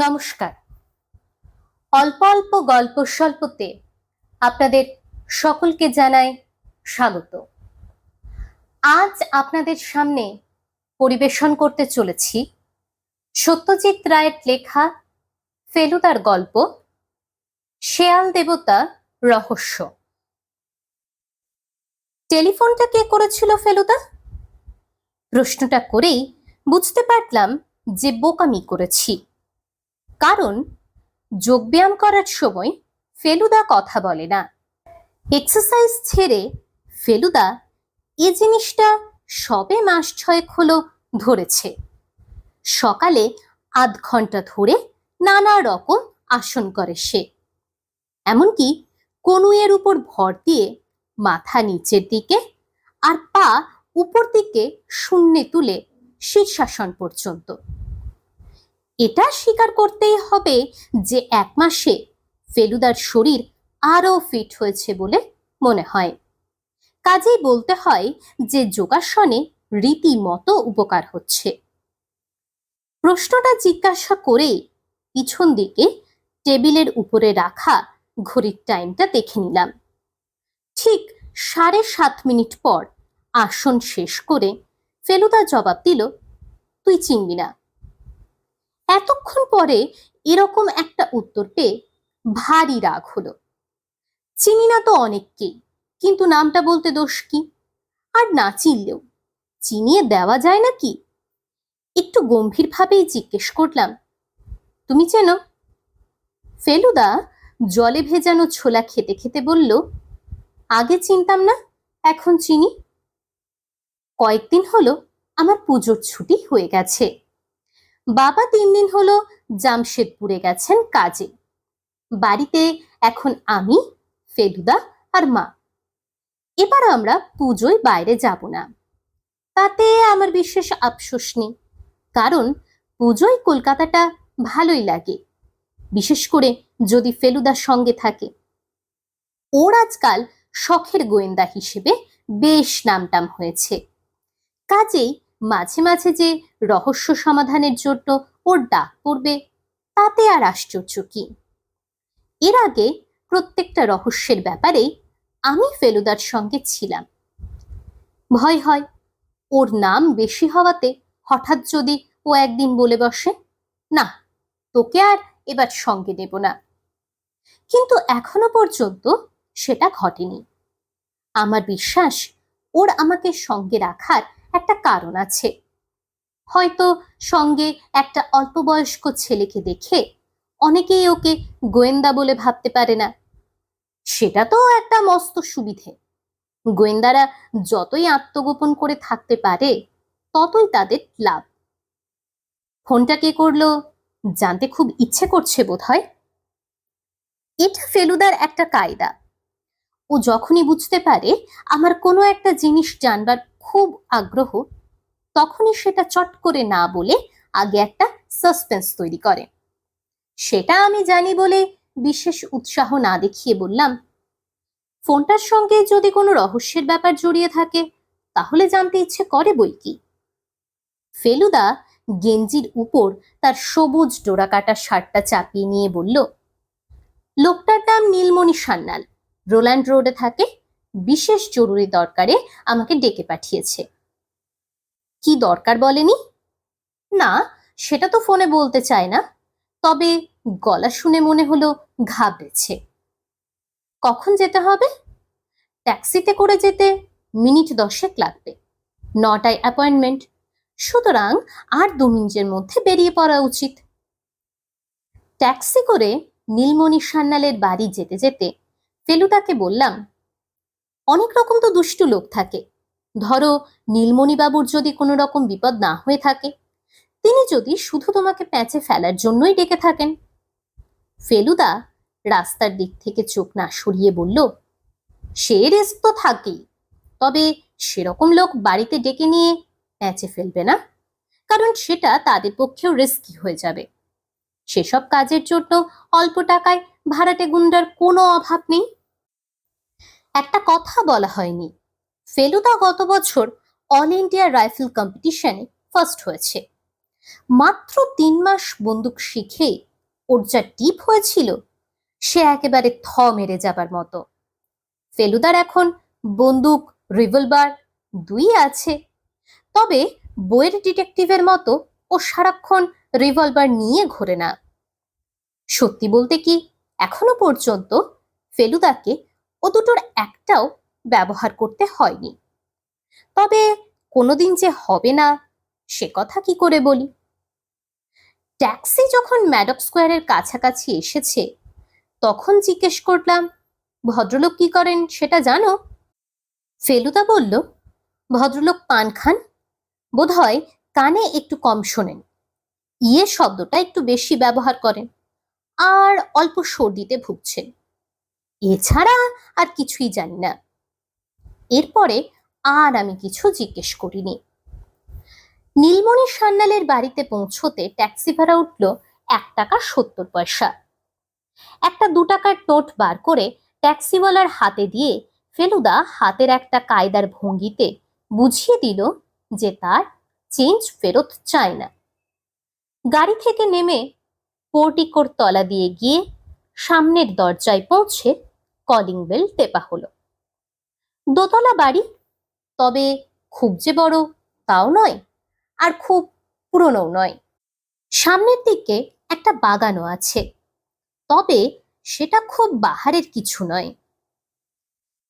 নমস্কার। অল্প অল্প গল্প স্বল্পতে আপনাদের সকলকে জানাই স্বাগত। আজ আপনাদের সামনে পরিবেশন করতে চলেছি সত্যজিৎ রায়ের লেখা ফেলুদার গল্প শেয়াল দেবতা রহস্য। টেলিফোনটা কে করেছিল ফেলুদা? প্রশ্নটা করেই বুঝতে পারলাম যে বোকামি করেছি, কারণ যোগব্যায়াম করার সময় ফেলুদা কথা বলে না। এক্সারসাইজ ছেড়ে ফেলুদা এই জিনিসটা সবে মাস 6 হলো ধরেছে। সকালে আধ ঘন্টা ধরে নানা রকম আসন করে সে, এমনকি কনুইয়ের উপর ভর দিয়ে মাথা নিচের দিকে আর পা উপর দিকে শূন্যে তুলে শীর্ষাসন পর্যন্ত। এটা স্বীকার করতেই হবে যে 1 মাসে ফেলুদার শরীর আরো ফিট হয়েছে বলে মনে হয়। কাজেই বলতে হয় যে যোগাসনে রীতিমতো উপকার হচ্ছে। প্রশ্নটা জিজ্ঞাসা করে পিছন দিকে টেবিলের উপরে রাখা ঘড়ির টাইমটা দেখে নিলাম। ঠিক 7:30 পর আসন শেষ করে ফেলুদা জবাব দিল, তুই চিনবি না। এতক্ষণ পরে এরকম একটা উত্তর পেয়ে ভারী রাগ হলো। চিনি না তো অনেককেই, কিন্তু নামটা বলতে দোষ কি? আর না চিনলেও চিনিয়ে দেওয়া যায় নাকি? একটু গম্ভীরভাবেই জিজ্ঞেস করলাম, তুমি চেনো? ফেলুদা জলে ভেজানো ছোলা খেতে খেতে বলল, আগে চিনতাম না, এখন চিনি। কয়েকদিন হলো আমার পুজোর ছুটি হয়ে গেছে। বাবা 3 দিন হলো জামশেদপুরে গেছেন কাজে। বাড়িতে এখন আমি, ফেলুদা আর মা। এবার আমরা পুজোয় বাইরে যাব না। তাতে আমার বিশেষ আফসোস নেই, কারণ পুজোয় কলকাতাটা ভালোই লাগে, বিশেষ করে যদি ফেলুদার সঙ্গে থাকে। ওর আজকাল শখের গোয়েন্দা হিসেবে বেশ নামটাম হয়েছে। কাজেই মাঝে মাঝে যে রহস্য সমাধানের জন্য ওর ডাক পড়বে, তাতে আর আশ্চর্য কি। এর আগে প্রত্যেকটা রহস্যের ব্যাপারেই আমি ফেলুদার সঙ্গে ছিলাম। ভয় হয় ওর নাম বেশি হওয়াতে হঠাৎ যদি ও একদিন বলে বসে, না তোকে আর এবার সঙ্গে নেব না। কিন্তু এখনো পর্যন্ত সেটা ঘটেনি। আমার বিশ্বাস ওর আমাকে সঙ্গে রাখার একটা কারণ আছে। হয়তো সঙ্গে একটা অল্প বয়স্ক ছেলেকে দেখে অনেকেই ওকে গোয়েন্দা বলে ভাবতে পারে না। সেটা তো একটা মস্ত সুবিধে। গোয়েন্দারা যতই আত্মগোপন করে থাকতে পারে ততই তাদের লাভ। ফোনটা কে করলো জানতে খুব ইচ্ছে করছে বোধহয়। এটা ফেলুদার একটা কায়দা। ও যখনই বুঝতে পারে আমার কোনো একটা জিনিস জানবার খুব আগ্রহ, তখনই সেটা চট করে না বলে আগে একটা সাসপেন্স তৈরি করে। সেটা আমি জানি বলে বিশেষ উৎসাহ না দেখিয়ে বললাম, ফোনটার সঙ্গে যদি কোনো রহস্যের ব্যাপার জড়িয়ে থাকে তাহলে জানতে ইচ্ছে করে বই কি। ফেলুদা গেঞ্জির উপর তার সবুজ ডোরাকাটা শার্টটা চাপিয়ে নিয়ে বলল, লোকটার নাম নীলমণি সান্যাল, রোল্যান্ড রোডে থাকে। বিশেষ জরুরি দরকারে আমাকে ডেকে পাঠিয়েছে। কি দরকার বলেনি? না, সেটা তো ফোনে বলতে চায় না, তবে গলা শুনে মনে হলো ঘাবড়েছে। কখন যেতে হবে? ট্যাক্সিতে করে যেতে মিনিট 10 লাগবে। 9টায় অ্যাপয়েন্টমেন্ট, সুতরাং আর 2 মিনিটের মধ্যে বেরিয়ে পড়া উচিত। ট্যাক্সি করে নীলমণি সান্যালের বাড়ি যেতে যেতে ফেলুদাকে বললাম, অনেক রকম তো দুষ্টু লোক থাকে। ধরো নীলমণি বাবুর যদি কোনো রকম বিপদ না হয়ে থাকে, তিনি যদি শুধু তোমাকে প্যাঁচে ফেলার জন্যই ডেকে থাকেন। ফেলুদা রাস্তার দিক থেকে চোখ না সরিয়ে বলল, সে রিস্ক তো থাকেই, তবে সেরকম লোক বাড়িতে ডেকে নিয়ে প্যাঁচে ফেলবে না, কারণ সেটা তাদের পক্ষেও রিস্কি হয়ে যাবে। সেসব কাজের জন্য অল্প টাকায় ভাড়াটে গুন্ডার কোনো অভাব নেই। একটা কথা বলা হয়নি, ফেলুদা গত বছর অল ইন্ডিয়া রাইফেল কম্পিটিশনে ফার্স্ট হয়েছে। মাত্র 3 মাস বন্দুক শিখে ওর যা টিপ হয়েছিল সে একেবারে থ মেরে যাবার মতো। ফেলুদার এখন বন্দুক, রিভলভার দুই আছে, তবে বইয়ের ডিটেকটিভের মতো ও সারাক্ষণ রিভলভার নিয়ে ঘোরে না। সত্যি বলতে কি, এখনো পর্যন্ত ফেলুদাকে ও দুটোর একটাও ব্যবহার করতে হয়নি। তবে কোনোদিন যে হবে না সে কথা কি করে বলি। ট্যাক্সি যখন ম্যাডক স্কোয়ারের কাছাকাছি এসেছে তখন জিজ্ঞেস করলাম, ভদ্রলোক কি করেন সেটা জানো? ফেলুদা বলল, ভদ্রলোক পান খান, বোধহয় কানে একটু কম শোনেন, ইয়ে শব্দটা একটু বেশি ব্যবহার করেন, আর অল্প সর্দিতে ভুগছেন। এছাড়া আর কিছুই জানি না। এরপরে আর আমি কিছু জিজ্ঞেস করিনি। নীলমণি সান্যালের বাড়িতে পৌঁছতে ট্যাক্সি ভাড়া উঠল 1 টাকা 70 পয়সা। একটা 2 টাকার নোট বার করে ট্যাক্সিওয়ালার হাতে দিয়ে ফেলুদা হাতের একটা কায়দার ভঙ্গিতে বুঝিয়ে দিল যে তার চেঞ্জ ফেরত চায় না। গাড়ি থেকে নেমে পোর্টিকোর তলা দিয়ে গিয়ে সামনের দরজায় পৌঁছে কলিং বেল টেপা হলো। দোতলা বাড়ি, তবে খুব যে বড় তাও নয়, আর খুব পুরনোও নয়। সামনের দিকে একটা বাগানও আছে, তবে সেটা খুব বাহারের কিছু নয়।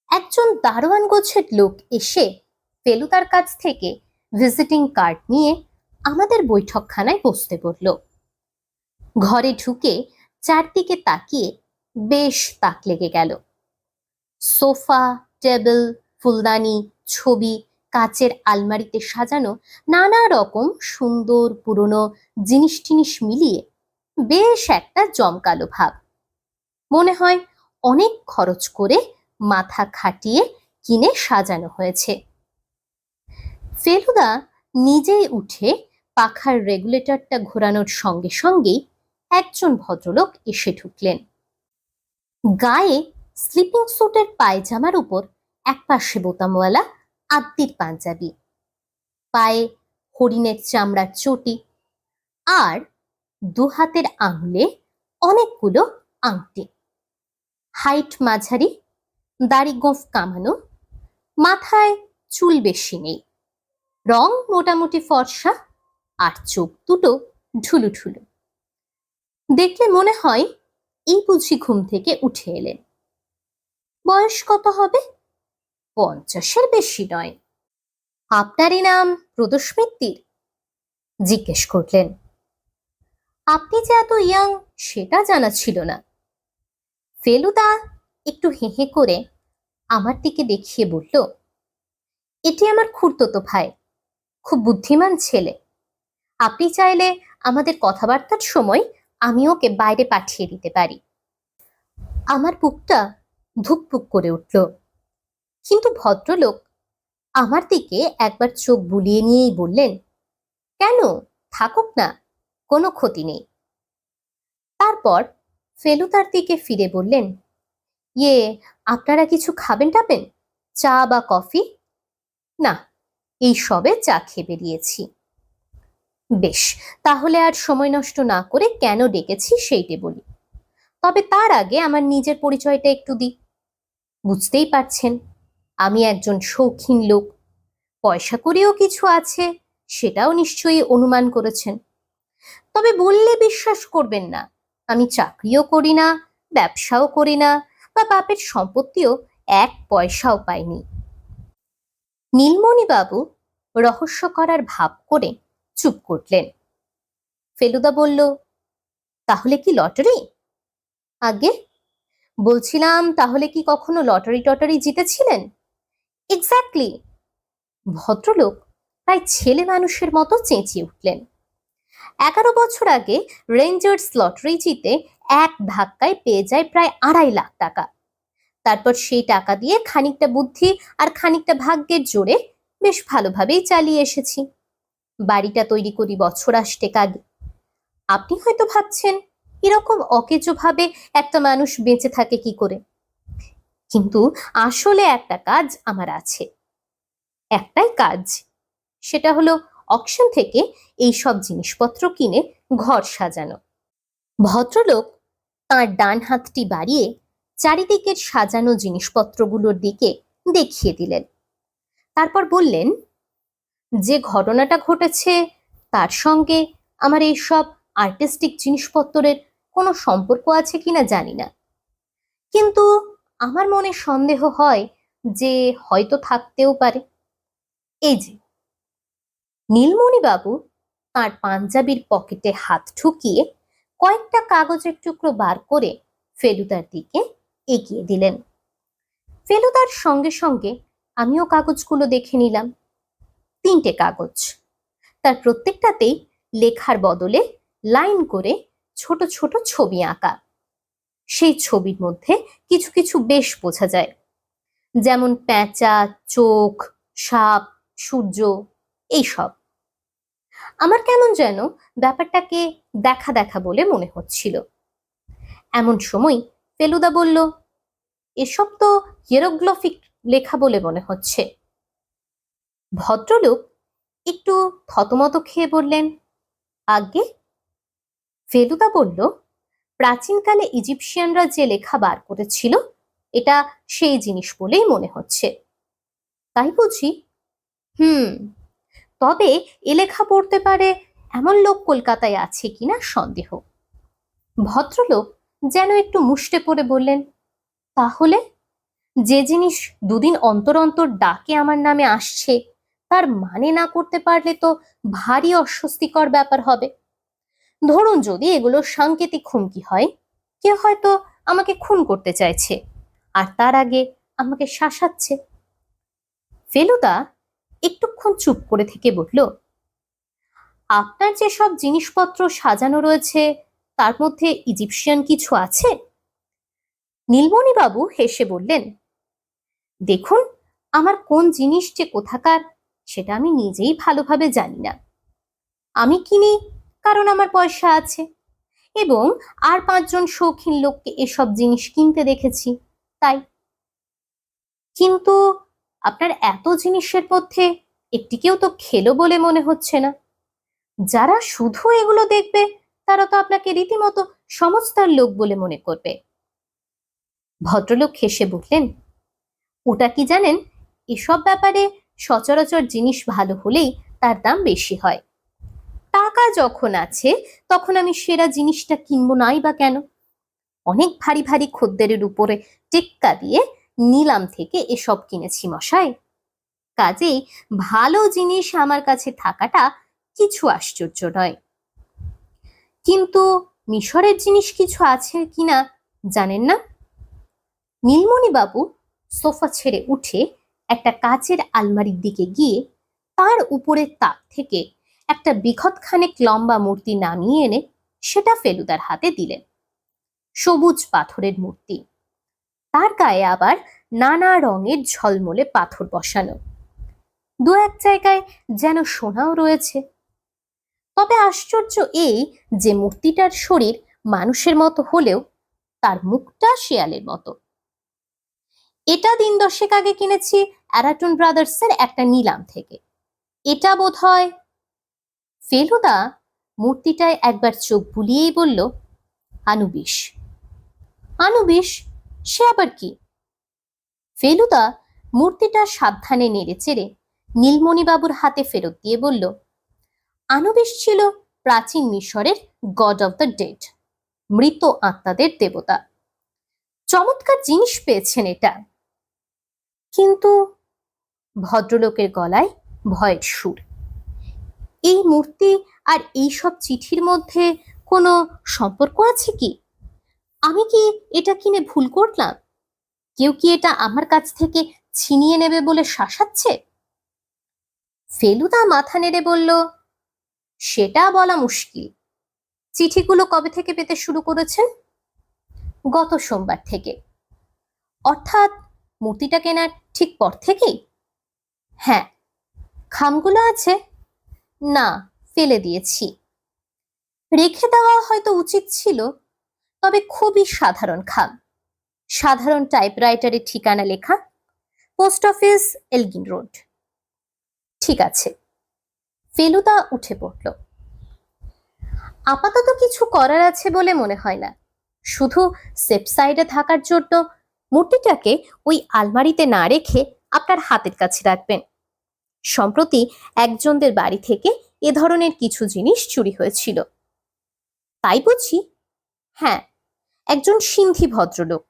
একজন দারোয়ান গোছের লোক এসে ফেলুদার কাছ থেকে ভিজিটিং কার্ড নিয়ে আমাদের বৈঠকখানায় বসতে বলল। ঘরে ঢুকে চারদিকে তাকিয়ে বেশ তাক লেগে গেল। সোফা, টেবিল, ফুলদানি, ছবি, কাচের আলমারিতে সাজানো নানা রকম সুন্দর পুরনো জিনিস টিনিস মিলিয়ে বেশ একটা জমকালো ভাব। মনে হয় অনেক খরচ করে মাথা খাটিয়ে কিনে সাজানো হয়েছে। ফেলুদা নিজেই উঠে পাখার রেগুলেটরটা ঘোরানোর সঙ্গে সঙ্গেই একজন ভদ্রলোক এসে ঢুকলেন। গায়ে স্লিপিং স্যুটের পায়জামার উপর একপাশে বোতামওয়ালা আদ্যির পাঞ্জাবি, পায়ে হরিণের চামড়ার চটি, আর 2 হাতের আঙুলে অনেকগুলো আংটি। হাইট মাঝারি, দাড়ি গোঁফ কামানো, মাথায় চুল বেশি নেই, রং মোটামুটি ফর্সা, আর চোখ দুটো ঢুলু ঢুলু। দেখলে মনে হয় এই বুঝি ঘুম থেকে উঠে এলেন। বয়স কত হবে? 50-এর বেশি নয়। আপনারই নাম প্রদোষ মিত্তির? জিজ্ঞেস করলেন। আপনি যে এত ইয়াং সেটা জানা ছিল না। ফেলুদা একটু হেহে করে আমার দিকে দেখিয়ে বলল, এটি আমার খুড়তুতো ভাই, খুব বুদ্ধিমান ছেলে। আপনি চাইলে আমাদের কথাবার্তার সময় আমি ওকে বাইরে পাঠিয়ে দিতে পারি। আমার বুকটা ধুকপুক করে উঠল, কিন্তু ভদ্রলোক আমার দিকে একবার চোখ বুলিয়ে নিয়েই বললেন, কেন, থাকুক না, কোনো ক্ষতি নেই। তারপর ফেলুদার দিকে ফিরে বললেন, ইয়ে, আপনারা কিছু খাবেন টাবেন, চা বা কফি? না, এই সবে চা খেয়ে বেরিয়েছি। বেশ, তাহলে আর সময় নষ্ট না করে কেন ডেকেছি সেইটে বলি। তবে তার আগে আমার নিজের পরিচয়টা একটু দিই। বুঝতেই পারছেন আমি একজন শৌখিন লোক, পয়সা করেও কিছু আছে সেটাও নিশ্চয়ই অনুমান করেছেন। তবে বললে বিশ্বাস করবেন না, আমি চাকরিও করি না, ব্যবসাও করি না, বা বাপের সম্পত্তিও 1 পয়সাও পাইনি। নীলমণি বাবু রহস্য করার ভাব করে চুপ করলেন। ফেলুদা বলল, তাহলে কি লটারি? আগে বলছিলাম, তাহলে কি কখনো লটারি টটারি জিতেছিলেন? এক্স্যাক্টলি। ভদ্রলোক প্রায় ছেলে মানুষের মতো চেঁচিয়ে উঠলেন। 11 বছর আগে রেঞ্জার্স লটারি জিতে এক ধাক্কায় পেয়ে যায় প্রায় 2.5 লাখ টাকা। তারপর সেই টাকা দিয়ে খানিকটা বুদ্ধি আর খানিকটা ভাগ্যের জোরে বেশ ভালোভাবেই চালিয়ে এসেছি। বাড়িটা তৈরি করি বছর 8 আগে। আপনি হয়তো ভাবছেন এরকম অকেজো ভাবে একটা মানুষ বেঁচে থাকে কি করে, কিন্তু আসলে একটা কাজ আমার আছে। একটাই কাজ, সেটা হলো অকশন থেকে এই সব জিনিসপত্র কিনে ঘর সাজানো। ভদ্রলোক তাঁর ডান হাতটি বাড়িয়ে চারিদিকের সাজানো জিনিসপত্রগুলোর দিকে দেখিয়ে দিলেন। তারপর বললেন, যে ঘটনাটা ঘটেছে তার সঙ্গে আমার এই সব আর্টিস্টিক জিনিসপত্রের কোনো সম্পর্ক আছে কিনা জানি না, কিন্তু আমার মনে সন্দেহ হয় যে হয়তো থাকতেও পারে। এই যে। নীলমণি বাবু তাঁর পাঞ্জাবির পকেটে হাত ঢুকিয়ে কয়েকটা কাগজের টুকরো বার করে ফেলুদার দিকে এগিয়ে দিলেন। ফেলুদার সঙ্গে সঙ্গে আমিও কাগজগুলো দেখে নিলাম। 3টে কাগজ, তার প্রত্যেকটাতেই লেখার বদলে লাইন করে ছোট ছোট ছবি আঁকা। সেই ছবির মধ্যে কিছু কিছু বেশ বোঝা যায়, যেমন প্যাঁচা, চোখ, সাপ, সূর্য, এইসব। আমার কেমন যেন ব্যাপারটাকে দেখা দেখা বলে মনে হচ্ছিল। এমন সময় ফেলুদা বলল, এসব তো হিয়েরোগ্লিফিক লেখা বলে মনে হচ্ছে। ভদ্রলোক একটু থতমত খেয়ে বললেন, আজ্ঞে? ফেলুদা বলল, প্রাচীনকালে ইজিপশিয়ানরা যে লেখা বার করেছিল এটা সেই জিনিস বলেই মনে হচ্ছে। তাই বুঝি? তবে এ লেখা পড়তে পারে এমন লোক কলকাতায় আছে কিনা সন্দেহ। ভদ্রলোক যেন একটু মুষ্টে পড়ে বললেন, তাহলে যে জিনিস দুদিন অন্তর অন্তর ডাকে আমার নামে আসছে তার মানে না করতে পারলে তো ভারী অস্বস্তিকর ব্যাপার হবে। ধরুন যদি এগুলো সাংকেতিক হুমকি হয়, কেউ হয়তো আমাকে খুন করতে চাইছে আর তার আগে আমাকে শাসাচ্ছে। ফেলুদা একটুক্ষণ চুপ করে থেকে বলল, আপনার যেসব জিনিসপত্র সাজানো রয়েছে তার মধ্যে ইজিপশিয়ান কিছু আছে? নীলমণি বাবু হেসে বললেন, দেখুন, আমার কোন জিনিস যে কোথাকার সেটা আমি নিজেই ভালোভাবে জানি না। আমি কিনি কারণ আমার পয়সা আছে এবং আর 5 জন শৌখিন লোককে এসব জিনিস কিনতে দেখেছি, তাই। কিন্তু আপনার এত জিনিসের মধ্যে একটিকেও তো খেলো বলে মনে হচ্ছে না। যারা শুধু এগুলো দেখবে তারা তো আপনাকে রীতিমতো সমস্তার লোক বলে মনে করবে। ভদ্রলোক হেসে বললেন, ওটা কি জানেন, এসব ব্যাপারে সচরাচর জিনিস ভালো হলেই তার দাম বেশি হয়। টাকা যখন আছে তখন আমি সেরা জিনিসটা কিনবো নাই বা কেন? অনেক ভারী ভারী খদ্দেরের উপরে টেক্কা দিয়ে নিলাম থেকে এসব কিনেছি মশাই। কাজেই ভালো জিনিস আমার কাছে থাকাটা কিছু আশ্চর্য নয়। কিন্তু মিশরের জিনিস কিছু আছে কিনা জানেন না? নীলমণি বাবু সোফা ছেড়ে উঠে একটা কাচের আলমারির দিকে গিয়ে তার উপরের তাক থেকে একটা বিঘৎখানেক লম্বা মূর্তি নামিয়ে এনে সেটা ফেলুদার হাতে দিলেন। সবুজ পাথরের মূর্তি, তার গায়ে আবার নানা রঙের ঝলমলে পাথর বসানো, 2-1 জায়গায় যেন সোনাও রয়েছে। তবে আশ্চর্য এই যে মূর্তিটার শরীর মানুষের মতো হলেও তার মুখটা শেয়ালের মতো। এটা দিন 10 আগে কিনেছি অ্যারাটন ব্রাদার্সের একটা নিলাম থেকে। এটা বোধহয়। ফেলুদা মূর্তিটায় একবার চোখ বুলিয়েই বলল, আনুবিস। আনুবিস? সে আবার কি? ফেলুদা মূর্তিটা সাবধানে নেড়ে চেড়ে নীলমণি বাবুর হাতে ফেরত দিয়ে বলল, আনুবিস ছিল প্রাচীন মিশরের গড অফ দ্য ডেড, মৃত আত্মাদের দেবতা। চমৎকার জিনিস পেয়েছেন এটা। কিন্তু ভদ্রলোকের গলায় ভয়ের সুর। এই মূর্তি আর এই সব চিঠির মধ্যে কোনো সম্পর্ক আছে কি? আমি কি এটা কিনে ভুল করলাম? কেউ কি এটা আমার কাছ থেকে ছিনিয়ে নেবে বলে শাসাচ্ছে? ফেলুদা মাথা নেড়ে বলল, সেটা বলা মুশকিল। চিঠিগুলো কবে থেকে পেতে শুরু করেছেন? গত সোমবার থেকে। অর্থাৎ মূর্তিটা কেনার ঠিক পর থেকেই? হ্যাঁ। খামগুলো আছে? না, ফেলে দিয়েছি। রেখে দেওয়া হয়তো উচিত ছিল, তবে খুবই সাধারণ খাম, সাধারণ টাইপরাইটারে ঠিকানা লেখা, পোস্ট অফিস, এলগিন রোড। ঠিক আছে। ফেলুদা উঠে পড়ল। আপাতত কিছু করার আছে বলে মনে হয় না, শুধু সেফ সাইডে থাকার জন্য মূর্তিটাকে ওই আলমারিতে না রেখে আপনার হাতের কাছে রাখবেন। সম্প্রতি একজনদের বাড়ি থেকে এ ধরনের কিছু জিনিস চুরি হয়েছিল। তাই বুঝি? হ্যাঁ, একজন সিন্ধি ভদ্রলোক।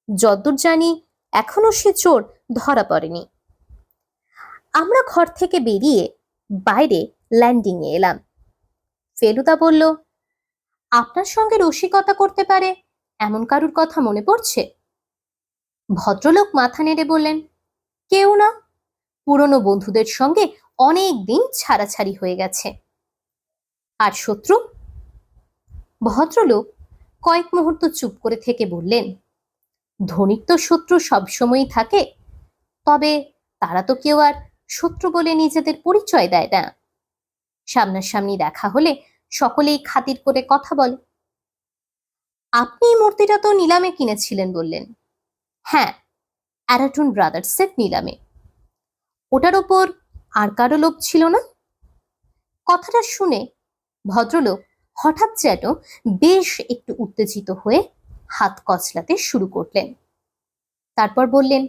যদ্দূর জানি এখনো সে চোর ধরা পড়েনি। আমরা ঘর থেকে বেরিয়ে বাইরে ল্যান্ডিং এ এলাম। ফেলুদা বলল, আপনার সঙ্গে রসিকতা করতে পারে এমন কারুর কথা মনে পড়ছে? ভদ্রলোক মাথা নেড়ে বললেন, কেউ না, পুরনো বন্ধুদের সঙ্গে অনেক দিন ছাড়াছাড়ি হয়ে গেছে। আর শত্রু? ভদ্রলোক কয়েক মুহূর্ত চুপ করে থেকে বললেন, ধনীর তো শত্রু সবসময়ই থাকে, তবে তারা তো কেউ আর শত্রু বলে নিজেদের পরিচয় দেয় না। সামনাসামনি দেখা হলে সকলেই খাতির করে কথা বলে। আপনি এই মূর্তিটা তো নিলামে কিনেছিলেন বললেন। হ্যাঁ, অ্যারাটুন ব্রাদার্সের নিলামে। ওটার ওপর আর কারো লোভ ছিল না? কথাটা শুনে ভদ্রলোক হঠাৎ যেন বেশ একটু উত্তেজিত হয়ে হাত কচলাতে শুরু করলেন। তারপর বললেন,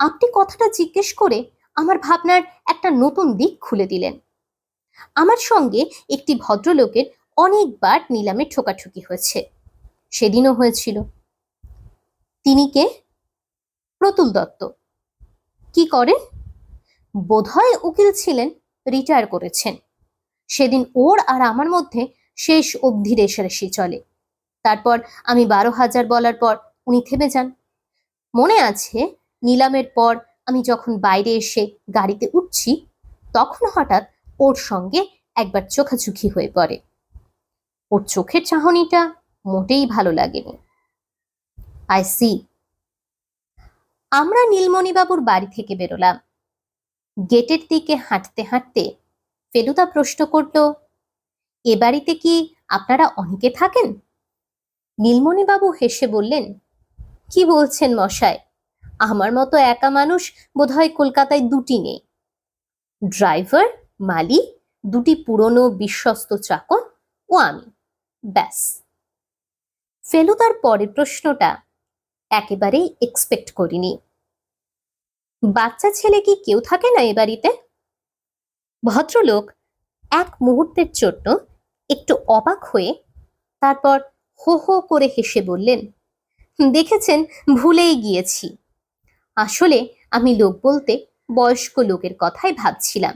আপনি কথাটা জিজ্ঞেস করে আমার ভাবনার একটা নতুন দিক খুলে দিলেন। আমার সঙ্গে একটি ভদ্রলোকের অনেকবার নিলামে ঠোকাঠুকি হয়েছে, সেদিনও হয়েছিল। তিনি কে? প্রতুল দত্ত। কি করেন? বোধহয় উকিল ছিলেন, রিটায়ার করেছেন। সেদিন ওর আর আমার মধ্যে শেষ অবধি রেষারেষি চলে। তারপর আমি 12,000 বলার পর উনি থেমে যান। মনে আছে, নিলামের পর আমি যখন বাইরে এসে গাড়িতে উঠছি, তখন হঠাৎ ওর সঙ্গে একবার চোখাচোখি হয়ে পড়ে। ওর চোখের চাহনিটা মোটেই ভালো লাগেনি। I see. আমরা নীলমণিবাবুর বাড়ি থেকে বেরোলাম। গেটের দিকে হাঁটতে হাঁটতে ফেলুদা প্রশ্ন করল, এ বাড়িতে কি আপনারা অনেকে থাকেন? নীলমণিবাবু হেসে বললেন, কি বলছেন মশাই, আমার মতো একা মানুষ বোধহয় কলকাতায় দুটি নেই। ড্রাইভার, মালি, দুটি পুরনো বিশ্বস্ত চাকর ও আমি, ব্যাস। ফেলুদার পরের প্রশ্নটা একেবারেই এক্সপেক্ট করিনি। বাচ্চা ছেলে কি কেউ থাকে না এ বাড়িতে? ভদ্রলোক এক মুহূর্তের জন্য একটু অবাক হয়ে তারপর হো হো করে হেসে বললেন, দেখেছেন, ভুলেই গিয়েছি। আসলে আমি লোক বলতে বয়স্ক লোকের কথাই ভাবছিলাম।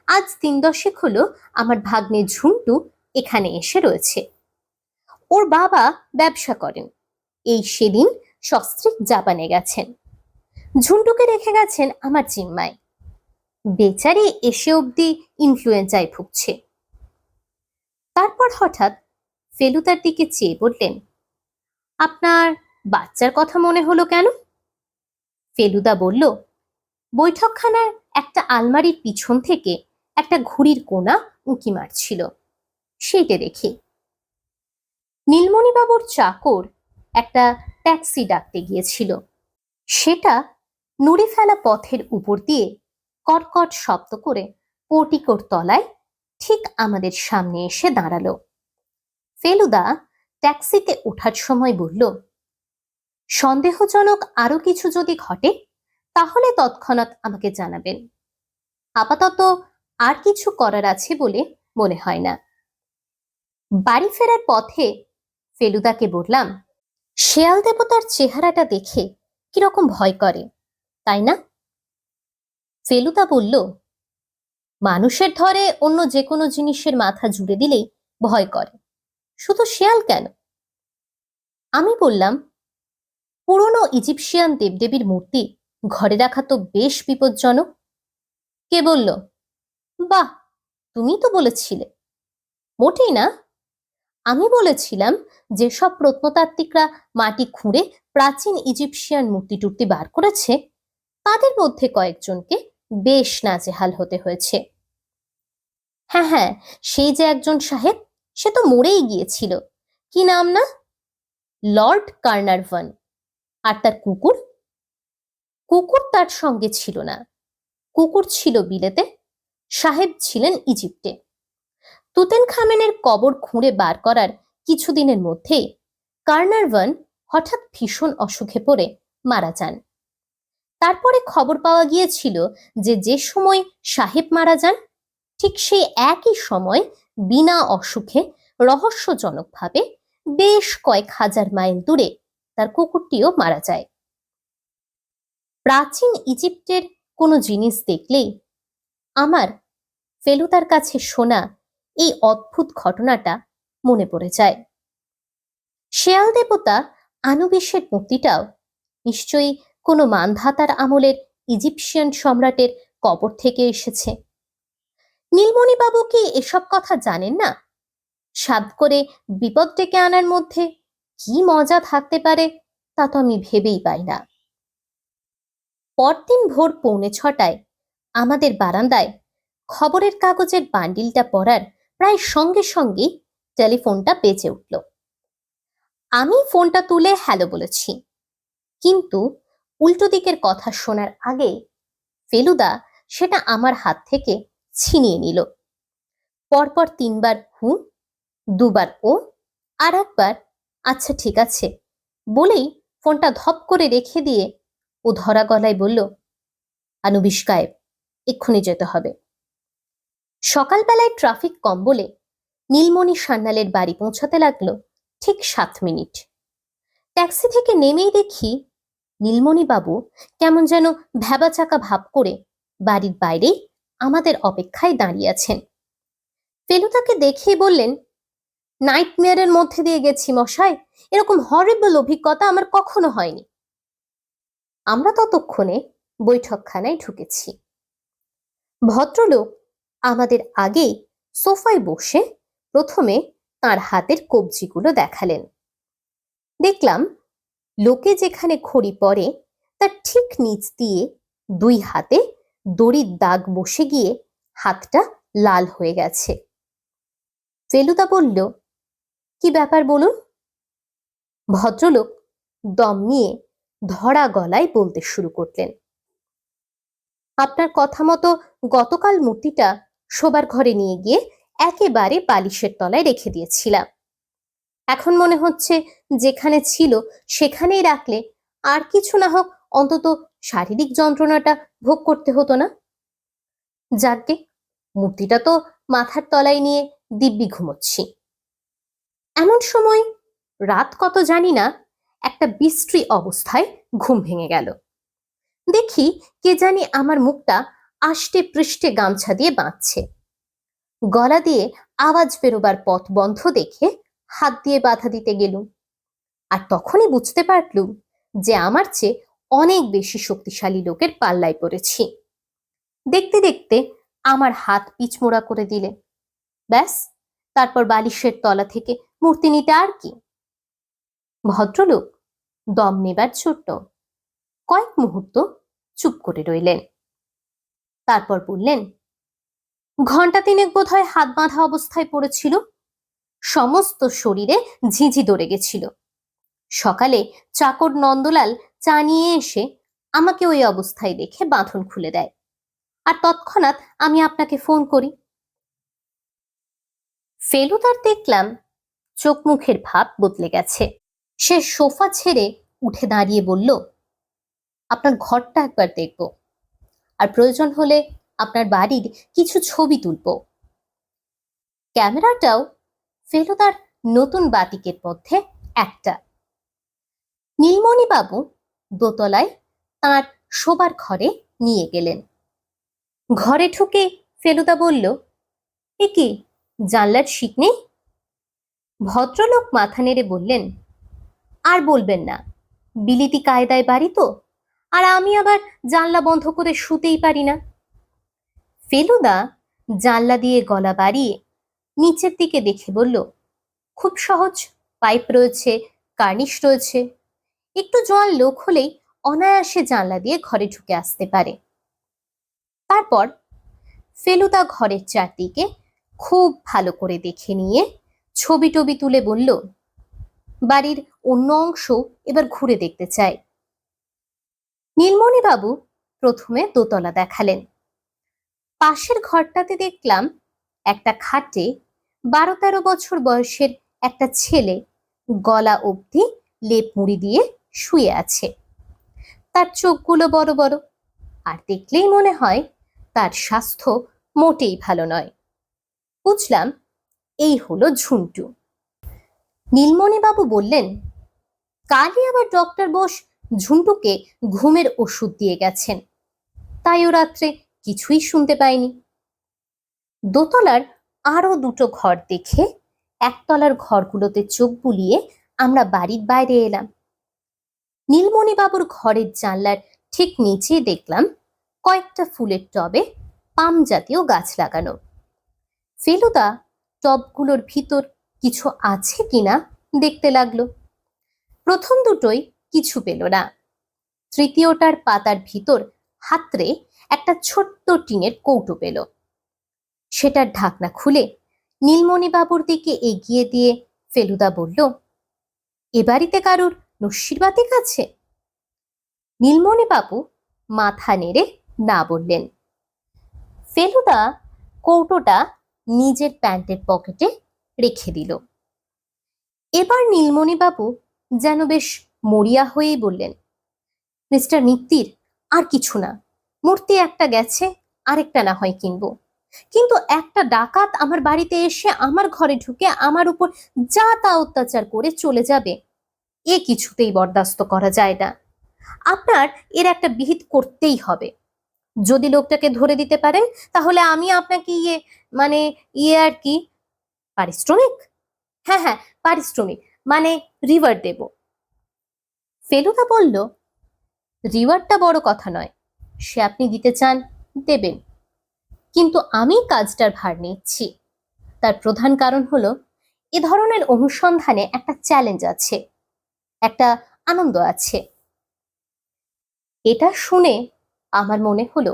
আজ 3-10 হলো আমার ভাগ্নে ঝুন্টু এখানে এসে রয়েছে। ওর বাবা ব্যবসা করেন, এই সেদিন সস্ত্রীক জাপানে গেছেন। ঝুন্টুকে রেখে গেছেন আমার জিম্মায়। বেচারি এসে অবধি ইনফ্লুয়েঞ্জায় ভুগছে। তারপর হঠাৎ ফেলুদার দিকে চেয়ে বললেন, আপনার বাচ্চার কথা মনে হলো কেন? ফেলুদা বলল, বৈঠকখানার একটা আলমারির পিছন থেকে একটা ঘুড়ির কোনা উঁকি মারছিল, সেইটে দেখি। নীলমণিবাবুর চাকর একটা ট্যাক্সি ডাকতে গিয়েছিল। সেটা নুড়ি ফেলা পথের উপর দিয়ে কটকট শব্দ করে পোর্টিকোর তলায় ঠিক আমাদের সামনে এসে দাঁড়ালো। ফেলুদা ট্যাক্সিতে ওঠার সময় বলল, সন্দেহজনক আরো কিছু যদি ঘটে তাহলে তৎক্ষণাৎ আমাকে জানাবেন। আপাতত আর কিছু করার আছে বলে মনে হয় না। বাড়ি ফেরার পথে ফেলুদাকে বললাম, শেয়াল দেবতার চেহারাটা দেখে কিরকম ভয় করে, তাই না? ফেলুদা বলল, মানুষের ধরে অন্য যে কোনো জিনিসের মাথা জুড়ে দিলেই ভয় করে, শুধু শেয়াল কেন? আমি বললাম, পুরনো ইজিপশিয়ান দেবদেবীর মূর্তি ঘরে রাখা তো বেশ বিপজ্জনক। কে বলল? বাহ, তুমি তো বলেছিলে। মোটেই না, আমি বলেছিলাম যেসব প্রত্নতাত্ত্বিকরা মাটি খুঁড়ে প্রাচীন ইজিপশিয়ান মূর্তি টুর্তি বার করেছে, তাদের মধ্যে কয়েকজনকে বেশ নাজেহাল হতে হয়েছে। হ্যাঁ হ্যাঁ, সেই যে একজন সাহেব, সে তো মরেই গিয়েছিল। কি নাম না? Lord Carnarvon. আর তার কুকুর? কুকুর তার সঙ্গে ছিল না, কুকুর ছিল বিলেতে। সাহেব ছিলেন ইজিপ্টে। তুতেনখামেনের কবর খুঁড়ে বার করার কিছুদিনের মধ্যে কার্নারভান হঠাৎ ভীষণ অসুখে পড়ে মারা যান। তারপরে খবর পাওয়া গিয়েছিল যে সময় সাহেব মারা যান ঠিক সেই একই সময় বিনা অসুখে রহস্যজনকভাবে বেশ কয়েক হাজার মাইল দূরে তার কুকুরটিও মারা যায়। প্রাচীন ইজিপ্টের কোনো জিনিস দেখলেই আমার ফেলুদার কাছে শোনা এই অদ্ভুত ঘটনাটা মনে পড়ে যায়। শেয়াল দেবতা আনুবিসের মূর্তিটাও নিশ্চয়ই কোনো মানধাতার আমলের ইজিপশিয়ান সম্রাটের কবর থেকে এসেছে। নীলমণিবাবু কি এসব কথা জানেন না? সাধ করে বিপদ ডেকে আনার মধ্যে কি মজা থাকতে পারে তা তো আমি ভেবেই পাই না। পরদিন ভোর 6:45 আমাদের বারান্দায় খবরের কাগজের বান্ডিলটা পড়ার প্রায় সঙ্গে সঙ্গেই টেলিফোনটা বেজে উঠল। আমি ফোনটা তুলে হ্যালো বলেছি, কিন্তু উল্টো দিকের কথা শোনার আগে ফেলুদা সেটা আমার হাত থেকে ছিনিয়ে নিল। পরপর 3 বার হু, 2 বার ও, আর একবার আচ্ছা ঠিক আছে বলেই ফোনটা ধপ করে রেখে দিয়ে ও ধরা গলায় বলল, আনুবিস গায়েব, এক্ষুনি যেতে হবে। সকালবেলায় ট্রাফিক কম বলে নীলমণি সান্যালের বাড়ি পৌঁছাতে লাগলো ঠিক 7 মিনিট। ট্যাক্সি থেকে নেমেই দেখি নীলমণি বাবু কেমন যেন ভ্যাবাচাকা ভাব করে বাড়ির বাইরেই আমাদের অপেক্ষায় দাঁড়িয়ে আছেন। ফেলুদাকে দেখেই বললেন, নাইটমেয়ারের মধ্যে দিয়ে গেছি মশাই, এরকম হরিবল অভিজ্ঞতা আমার কখনো হয়নি। আমরা ততক্ষণে বৈঠকখানায় ঢুকেছি। ভদ্রলোক আমাদের আগেই সোফায় বসে প্রথমে তার হাতের কবজিগুলো দেখালেন। দেখলাম লোকে যেখানে খড়ি পড়ে তার ঠিক নিচ দিয়ে 2 হাতে দড়ির দাগ বসে গিয়ে হাতটা লাল হয়ে গেছে। ফেলুদা বলল, কি ব্যাপার বলুন? ভদ্রলোক দম নিয়ে ধরা গলায় বলতে শুরু করলেন, আপনার কথা মতো গতকাল মূর্তিটা শোবার ঘরে নিয়ে গিয়ে একেবারে বালিশের তলায় রেখে দিয়েছিলাম। এখন মনে হচ্ছে যেখানে ছিল সেখানেই রাখলে আর কিছু না হোক অন্তত শারীরিক যন্ত্রণাটা ভোগ করতে হতো না। যাকগে, মূর্তিটা তো মাথার তলায় নিয়ে দিব্যি ঘুমোচ্ছি। এমন সময় রাত কত জানি না, একটা বিশ্রী অবস্থায় ঘুম ভেঙে গেল। দেখি কে জানি আমার মুখটা আষ্টে পৃষ্ঠে গামছা দিয়ে বাঁধছে। গলা দিয়ে আওয়াজ বেরোবার পথ বন্ধ দেখে হাত দিয়ে বাধা দিতে গেলুম, আর তখনই বুঝতে পারলুম যে আমার চেয়ে অনেক বেশি শক্তিশালী লোকের পাল্লায় পড়েছি। দেখতে দেখতে আমার হাত পিছমোড়া করে দিলে, ব্যাস তারপর বালিশের তলা থেকে মূর্তি নিতে আর কি। ভদ্রলোক দম নেবার ছোট্ট কয়েক মুহূর্ত চুপ করে রইলেন। তারপর বললেন, ঘন্টা 3 বোধহয় হাত বাঁধা অবস্থায় পড়েছিল, সমস্ত শরীরে ঝিঁঝি ধরে গেছিল। সকালে চাকর নন্দলাল চা নিয়ে এসে আমাকে ওই অবস্থায় দেখে বাঁধন খুলে দেয়, আর তৎক্ষণাৎ আমি আপনাকে ফোন করি। ফেলুদার দেখলাম চোখ মুখের ভাব বদলে গেছে। সে সোফা ছেড়ে উঠে দাঁড়িয়ে বলল, আপনার ঘরটা একবার দেখব, আর প্রয়োজন হলে আপনার বাড়ির কিছু ছবি তুলব। ক্যামেরাটাও ফেলুদার নতুন বাতিকের মধ্যে একটা। নীলমণি বাবু দোতলায় তার শোবার ঘরে নিয়ে গেলেন। ঘরে ঢুকে ফেলুদা বলল, এ কি, জানলার শিক নেই? ভদ্রলোক মাথা নেড়ে বললেন, আর বলবেন না, বিলিতি কায়দায় বাড়ি তো, আর আমি আবার জানলা বন্ধ করে শুতেই পারি না। ফেলুদা জানলা দিয়ে গলা বাড়িয়ে নিচের দিকে দেখে বলল, খুব সহজ, পাইপ রয়েছে, কার্নিশ রয়েছে, একটু জল লোক হলেই অনায়াসে জানলা দিয়ে ঘরে ঢুকে আসতে পারে। তারপর ফেলুদা ঘরের চারদিকে খুব ভালো করে দেখে নিয়ে ছবি টবি তুলে বলল, বাড়ির অন্য অংশ এবার ঘুরে দেখতে চাই। নীলমণি বাবু প্রথমে দোতলা দেখালেন, পাশের ঘরটাতে দেখলাম একটা খাটে 12-13 বছর বয়সের একটা ছেলে গলা অবধি লেপ মুড়ি দিয়ে শুয়ে আছে। তার চোখগুলো বড় বড়, আর দেখলেই মনে হয় তার স্বাস্থ্য মোটেই ভালো নয়। বুঝলাম এই হলো ঝুন্টু। নীলমণিবাবু বললেন, কালই আবার ডক্টর বোস ঝুন্টুকে ঘুমের ওষুধ দিয়ে গেছেন, তাই ও রাত্রে কিছুই শুনতে পায়নি। দোতলার আরো দুটো ঘর দেখে একতলার ঘরগুলোতে চোখ বুলিয়ে আমরা বাড়ির বাইরে এলাম। নীলমণিবাবুর ঘরের জানলার ঠিক নিচে দেখলাম কয়েকটা ফুলের টবে পাম জাতীয় গাছ লাগানো। ফেলুদা টবগুলোর ভিতর কিছু আছে কিনা দেখতে লাগলো। প্রথম দুটোই কিছু পেল না। তৃতীয়টার পাতার ভিতর হাতড়ে একটা ছোট্ট টিনের কৌটো পেল। সেটার ঢাকনা খুলে নীলমণিবাবুর দিকে এগিয়ে দিয়ে ফেলুদা বলল, এ বাড়িতে কারুর নস্যির বাতিক আছে? নীলমণিবাবু মাথা নেড়ে না বললেন। ফেলুদা কৌটোটা নিজের প্যান্টের পকেটে রেখে দিল। এবার নীলমণিবাবু যেন বেশ মরিয়া হয়েই বললেন, মিস্টার মিত্তির, আর কিছু না, মূর্তি একটা গেছে, আরেকটা না হয় কিনবো, কিন্তু একটা ডাকাত আমার বাড়িতে এসে আমার ঘরে ঢুকে আমার উপর যা তা অত্যাচার করে চলে যাবে, এ কিছুতেই বরদাস্ত করা যায় না। আপনার এর একটা বিহিত করতেই হবে। যদি লোকটাকে ধরে দিতে পারেন তাহলে আমি আপনাকে আর কি, পারিশ্রমিক, হ্যাঁ হ্যাঁ পারিশ্রমিক, মানে রিওয়ার্ড দেব। ফেলুদা বলল, রিওয়ার্ডটা বড় কথা নয়, সে আপনি দিতে চান দেবেন, কিন্তু আমি কাজটার ভার নিচ্ছি। তার প্রধান কারণ হলো এ ধরনের অনুসন্ধানে একটা চ্যালেঞ্জ আছে, একটা আনন্দ আছে। এটা শুনে আমার মনে হলো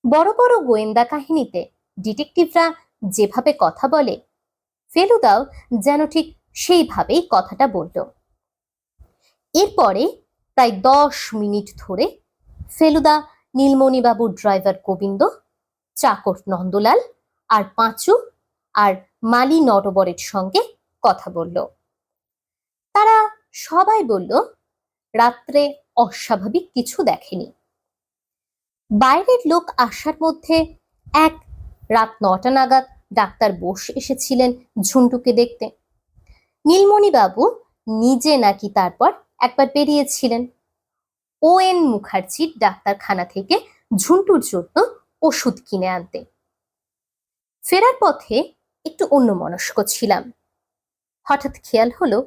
বড় বড় গোয়েন্দা কাহিনীতে ডিটেকটিভরা যেভাবে কথা বলে, ফেলুদাও যেন ঠিক সেইভাবেই কথাটা বলল। এরপরে প্রায় 10 মিনিট ধরে ফেলুদা নীলমণিবাবুর ড্রাইভার গোবিন্দ, চাকর নন্দলাল আর পাঁচু আর মালি নটবরের সঙ্গে কথা বলল। তারা সবাই বলল রাত্রে অস্বাভাবিক কিছু দেখেনি। বাইরের লোক আসার মধ্যে এক রাত 9টা নাগাদ ডাক্তার বোস এসেছিলেন ঝুন্টুকে দেখতে। নীলমণিবাবু নিজে নাকি তারপর একবার বেরিয়েছিলেন ON মুখার্জির ডাক্তারখানা থেকে ঝুন্টুর জন্য ওষুধ কিনে আনতে। ফেরার পথে একটু অন্যমনস্ক ছিলাম। হঠাৎ খেয়াল হলো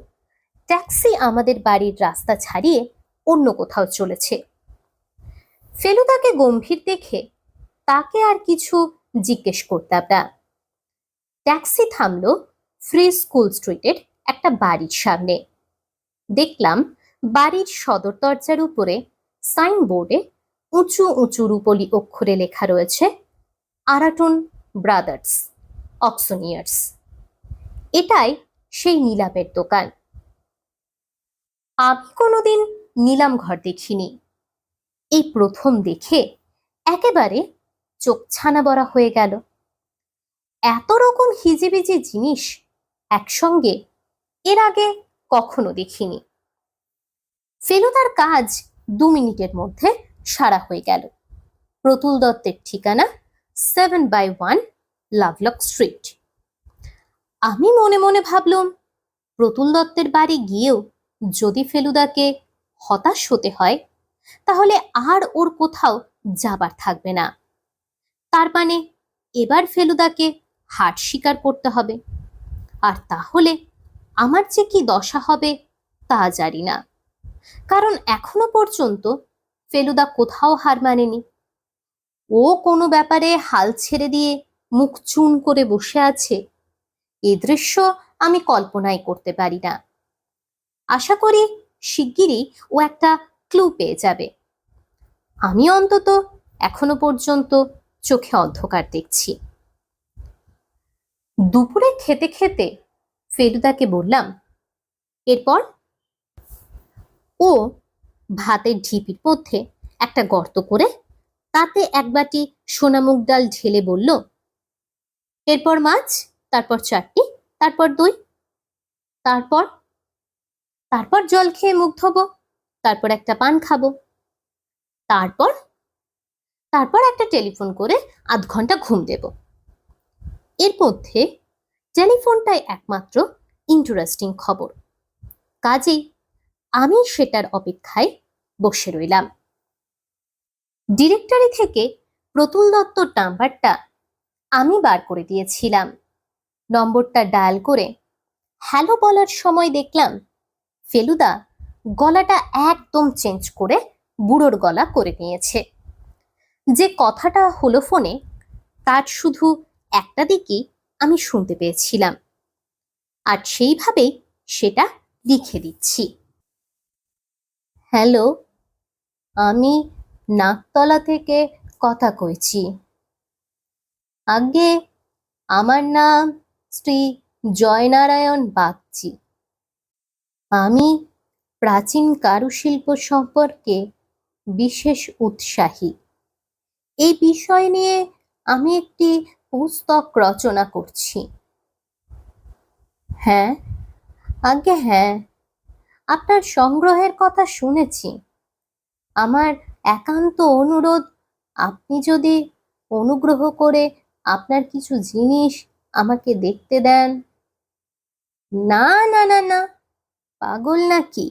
ট্যাক্সি আমাদের বাড়ির রাস্তা ছাড়িয়ে অন্য কোথাও চলেছে। ফেলুদাকে গম্ভীর দেখে তাকে আর কিছু জিজ্ঞেস করতাম না। ট্যাক্সি থামলো ফ্রি স্কুল স্ট্রিটের একটা বাড়ির সামনে। দেখলাম বাড়ির সদর দরজার উপরে সাইনবোর্ডে উঁচু উঁচু রূপলি অক্ষরে লেখা রয়েছে, আরাটন ব্রাদার্স অক্সনিয়ার্স। এটাই সেই নিলামের দোকান। আমি কোনোদিন নিলাম ঘর দেখিনি, এই প্রথম দেখে একেবারে চোখ ছানা বড়া হয়ে গেল। এত রকম হিজিবিজি জিনিস একসঙ্গে এর আগে কখনো দেখিনি। ফেলুদার কাজ 2 মিনিটের মধ্যে সারা হয়ে গেল। প্রতুল দত্তের ঠিকানা 7/1 লাভলক স্ট্রিট। আমি মনে মনে ভাবলাম, প্রতুল দত্তের বাড়ি গিয়েও যদি ফেলুদাকে হতাশ হতে হয় তাহলে আর ওর কোথাও যাবার থাকবে না। তার মানে এবার ফেলুদাকে হার স্বীকার করতে হবে, আর তাহলে আমার যে কি দশা হবে তা জানি না। কারণ এখনো পর্যন্ত ফেলুদা কোথাও হার মানেনি। ও কোনো ব্যাপারে হাল ছেড়ে দিয়ে মুখ চুন করে বসে আছে, এ দৃশ্য আমি কল্পনাই করতে পারি না। আশা করি শিগগিরই ও একটা ক্লু পেয়ে যাবে। আমি অন্তত এখনো পর্যন্ত চোখে অন্ধকার দেখছি। দুপুরে খেতে খেতে ফেলুদাকে বললাম, এরপর? ও ভাতের ঢিপির মধ্যে একটা গর্ত করে তাতে এক বাটি সোনামুগ ডাল ঢেলে বলল, এরপর মাছ, তারপর চাটনি, তারপর দই, তারপর তারপর জল খেয়ে মুখ ধোবো, তারপর একটা পান খাবো, তারপর তারপর একটা টেলিফোন করে 0.5 ঘন্টা ঘুম দেব। এর মধ্যে টেলিফোনটাই একমাত্র ইন্টারেস্টিং খবর, কাজেই আমি সেটার অপেক্ষায় বসে রইলাম। ডিরেক্টরি থেকে প্রতুল দত্তর নাম্বারটা আমি বার করে দিয়েছিলাম। নম্বরটা ডায়াল করে হ্যালো বলার সময় দেখলাম ফেলুদা গলাটা একদম চেঞ্জ করে বুড়োর গলা করে নিয়েছে। যে কথাটা হলো ফোনে তার শুধু একটা দিকই আমি শুনতে পেয়েছিলাম, আর সেইভাবেই সেটা লিখে দিচ্ছি। হ্যালো, আমি নাকতলা থেকে কথা কইছি। আগে আমার নাম শ্রী জয়নারায়ণ বাগচি। আমি প্রাচীন কারুশিল্প সম্পর্কে বিশেষ উৎসাহী। এই বিষয় নিয়ে আমি একটি পুস্তক রচনা করছি। হ্যাঁ, আগে হ্যাঁ, আপনার সংগ্রহের কথা শুনেছি। আমার একান্ত অনুরোধ, আপনি যদি অনুগ্রহ করে আপনার কিছু জিনিস আমাকে দেখতে দেন। না না না না, পাগল নাকি?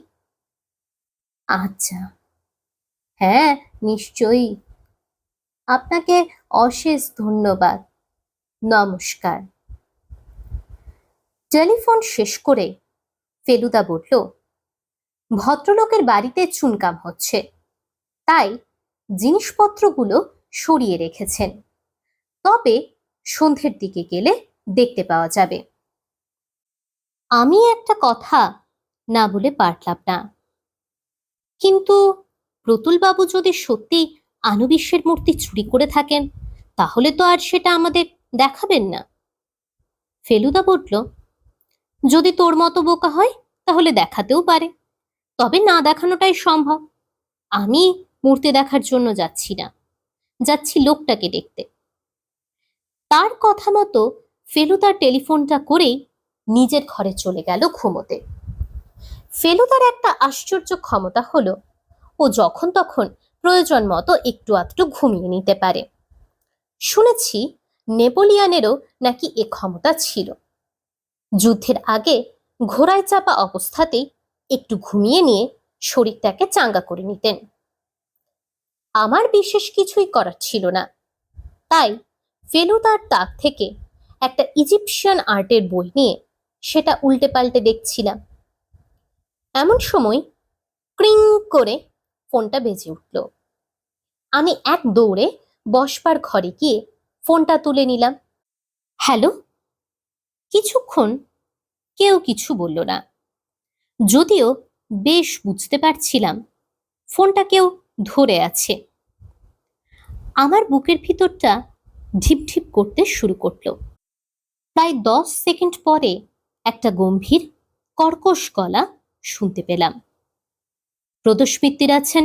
আচ্ছা, হ্যাঁ নিশ্চয়ই। আপনাকে অশেষ ধন্যবাদ। নমস্কার। টেলিফোন শেষ করে ফেলুদা বলল, ভদ্রলোকের বাড়িতে চুনকাম হচ্ছে, তাই জিনিসপত্রগুলো সরিয়ে রেখেছেন, তবে সন্ধ্যের দিকে গেলে দেখতে পাওয়া যাবে। আমি একটা কথা না বলে পারলাম না, কিন্তু প্রতুলবাবু যদি সত্যি আনুবিশ্বের মূর্তি চুরি করে থাকেন তাহলে তো আর সেটা আমাদের দেখাবেন না। ফেলুদা বলল, যদি তোর মতো বোকা হয় তাহলে দেখাতেও পারে, তবে না দেখানোটাই সম্ভব। আমি মূর্তি দেখার জন্য যাচ্ছি না, যাচ্ছি লোকটাকে দেখতে। তার কথা মতো ফেলুদার টেলিফোনটা করেই নিজের ঘরে চলে গেল ঘুমোতে। ফেলুদার একটা আশ্চর্য ক্ষমতা হলো, ও যখন তখন প্রয়োজন মতো একটু আধটু ঘুমিয়ে নিতে পারে। শুনেছি নেপোলিয়ানেরও নাকি এ ক্ষমতা ছিল। যুদ্ধের আগে ঘোড়ায় চাপা অবস্থাতেই একটু ঘুমিয়ে নিয়ে শরীরটাকে চাঙ্গা করে নিতেন। আমার বিশেষ কিছুই করার ছিল না, তাই ফেলুদার তাক থেকে একটা ইজিপশিয়ান আর্টের বই নিয়ে সেটা উল্টে পাল্টে দেখছিলাম। এমন সময় ক্রিং করে ফোনটা বেজে উঠল। আমি এক দৌড়ে বসবার ঘরে গিয়ে ফোনটা তুলে নিলাম। হ্যালো। কিছুক্ষণ কেউ কিছু বলল না, যদিও বেশ বুঝতে পারছিলাম ফোনটা কেউ ধরে আছে। আমার বুকের ভিতরটা ঢিপ ঢিপ করতে শুরু করলো। প্রায় 10 সেকেন্ড পরে একটা গম্ভীর কর্কশ গলা শুনতে পেলাম। প্রদোষ মিত্তির আছেন?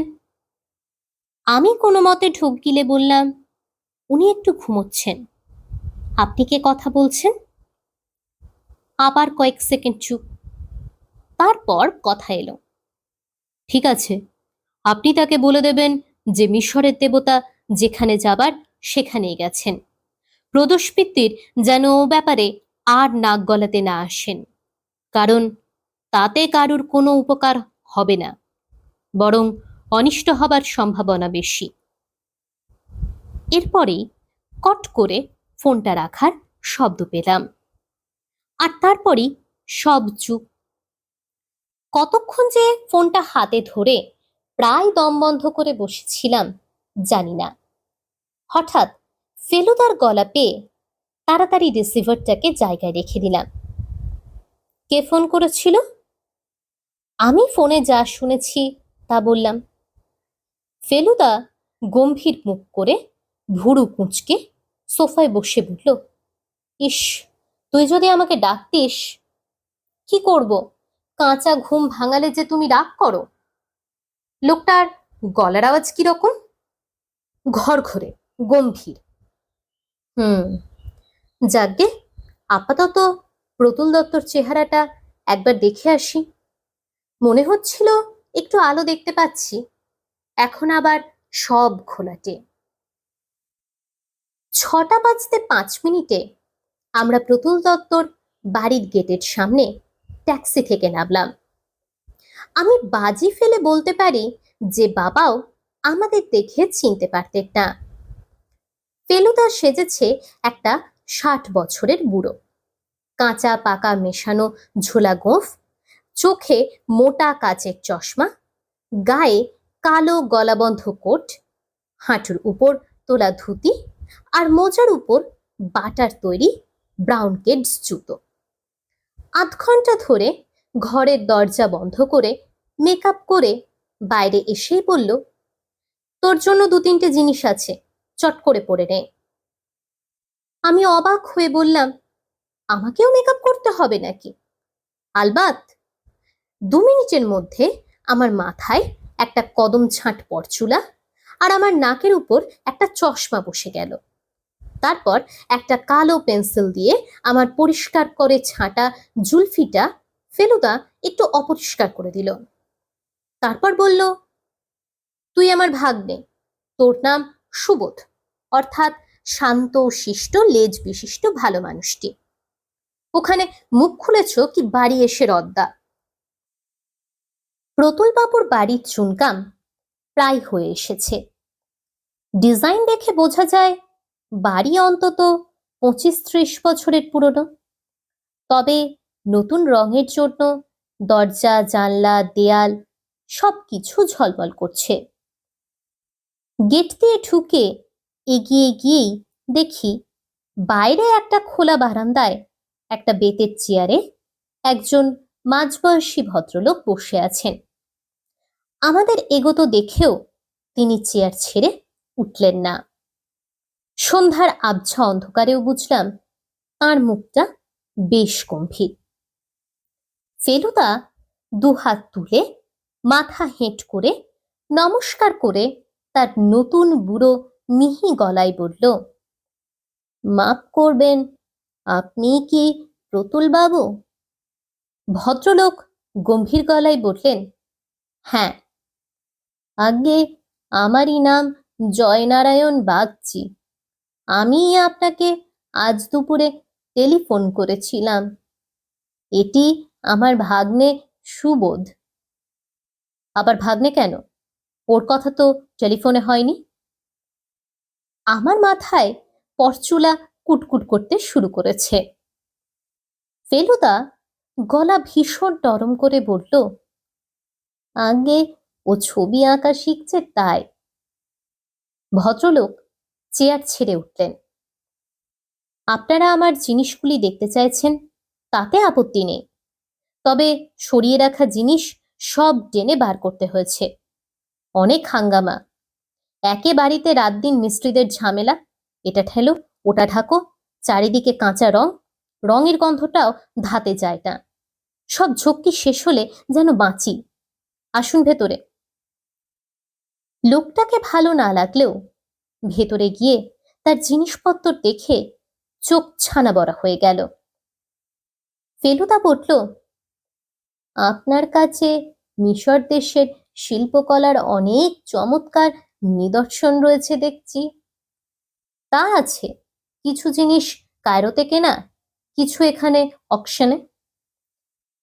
আমি কোনো মতে ঢোক গিলে বললাম, উনি একটু ঘুমোচ্ছেন। আপনি কে কথা বলছেন? আবার কয়েক সেকেন্ড চুপ, তারপর কথা এলো, ঠিক আছে, আপনি তাকে বলে দেবেন যে মিশরের দেবতা যেখানে যাবার সেখানেই গেছেন। প্রদোষ মিত্তির যেন ও ব্যাপারে আর নাক গলাতে না আসেন, কারণ তাতে কারুর কোনো উপকার হবে না, বরং অনিষ্ট হবার সম্ভাবনা বেশি। এরপরেই কট করে ফোনটা রাখার শব্দ পেলাম, আর তারপরই সব চুপ। কতক্ষণ যে ফোনটা হাতে ধরে প্রায় দম বন্ধ করে বসেছিলাম জানি না। হঠাৎ ফেলুদার গলা পেয়ে তাড়াতাড়ি রিসিভারটাকে জায়গায় রেখে দিলাম। কে ফোন করেছিল? আমি ফোনে যা শুনেছি তা বললাম। ফেলুদা গম্ভীর মুখ করে ভুরু কুঁচকে সোফায় বসে বলল, ইস, তুই যদি আমাকে ডাকতিস। কি করব, কাঁচা ঘুম ভাঙালে যে তুমি রাগ করো। লোকটার গলার আওয়াজ কিরকম? ঘরঘরে, গম্ভীর। হুম, যাকগে, আপাতত প্রতুল দত্তর চেহারাটা একবার দেখে আসি। মনে হচ্ছিল একটু আলো দেখতে পাচ্ছি, এখন আবার সব ঘোলাটে। 6:05 আমরা প্রতুল দত্তর বাড়ির গেটের সামনে ট্যাক্সি থেকে নামলাম। আমি বাজি ফেলে বলতে পারি যে বাবাও আমাদের দেখে চিনতে পারতেন না। ফেলুদা সেজেছে একটা 60 বছরের বুড়ো, কাঁচা পাকা মেশানো ঝোলা গোঁফ, চোখে মোটা কাচের চশমা, গায়ে কালো গলাবন্ধ কোট, হাঁটুর উপর তোলা ধুতি আর মোজার উপর বাটার তৈরি ব্রাউন কেডস জুতো। 8 ঘন্টা ধরে ঘরের দরজা বন্ধ করে মেকআপ করে বাইরে এসেই বলল, তোর জন্য 2-3টে জিনিস আছে, চট করে পরে নে। আমি অবাক হয়ে বললাম, আমাকেও মেকআপ করতে হবে নাকি? আলবাত। 2 মিনিটের মধ্যে আমার মাথায় একটা কদম ছাঁট পরচুলা আর আমার নাকের উপর একটা চশমা বসে গেল। তারপর একটা কালো পেন্সিল দিয়ে আমার পরিষ্কার করে ছাঁটা জুলফিটা ফেলুদা একটু অপরিষ্কার করে দিল। তারপর বলল, তুই আমার ভাগ্নে, তোর নাম সুবোধ, অর্থাৎ শান্ত শিষ্ট লেজ বিশিষ্ট ভালো মানুষটি। ওখানে মুখ খুলেছ কি বাড়ি এসে রদ্দা। প্রতুল বাবুর বাড়ির চুনকাম প্রায় হয়ে এসেছে। ডিজাইন দেখে বোঝা যায় বাড়ি অন্তত 25-30 বছরের পুরনো। তবে নতুন রঙের জন্য দরজা জানলা দেয়াল সবকিছু ঝলমল করছে। গেট দিয়ে ঢুকে এগিয়ে গিয়েই দেখি বাইরে একটা খোলা বারান্দায় একটা বেতের চেয়ারে একজন মাঝবয়সী ভদ্রলোক বসে আছেন। আমাদের এগোতো দেখেও তিনি চেয়ার ছেড়ে উঠলেন না। সন্ধ্যার আবছা অন্ধকারেও বুঝলাম তাঁর মুখটা বেশ গম্ভীর। ফেলুদা 2 হাত তুলে মাথা হেঁট করে নমস্কার করে তার নতুন বুড়ো মিহি গলায় বলল, মাপ করবেন, আপনি কি প্রতুল বাবু? ভদ্রলোক গম্ভীর গলায় বললেন, হ্যাঁ। আগে আমারই নাম জয়নারায়ণ বাগচি। আমি আপনাকে আজ দুপুরে টেলিফোন করেছিলাম। এটি আমার ভাগ্নে সুবোধ। আবার ভাগ্নে কেন? ওর কথা তো টেলিফোনে হয়নি। আমার মাথায় পরচুলা কুটকুট করতে শুরু করেছে। ফেলুদা গলা ভীষণ নরম করে বলল, আগে ও ছবি আঁকা শিখছে তাই। ভদ্রলোক চেয়ার ছেড়ে উঠলেন। আপনারা আমার জিনিসগুলি দেখতে চাইছেন, তাতে আপত্তি নেই। তবে সরিয়ে রাখা জিনিস সব টেনে বার করতে হয়েছে। অনেক হাঙ্গামা। একে বাড়িতে রাত দিন মিস্ত্রিদের ঝামেলা, এটা ঠেলো ওটা ঢাকো, চারিদিকে কাঁচা রং, রঙের গন্ধটাও ধাতে যায় না। সব ঝক্কি শেষ হলে যেন বাঁচি। আসুন ভেতরে। লোকটাকে ভালো না লাগলেও ভেতরে গিয়ে তার জিনিসপত্র দেখে চোখ ছানা বড়া হয়ে গেল। ফেলুদা বলল, আপনার কাছে মিশর দেশের শিল্পকলার অনেক চমৎকার নিদর্শন রয়েছে দেখছি। তা আছে, কিছু জিনিস কায়রোতে কেনা, কিছু এখানে অকশনে।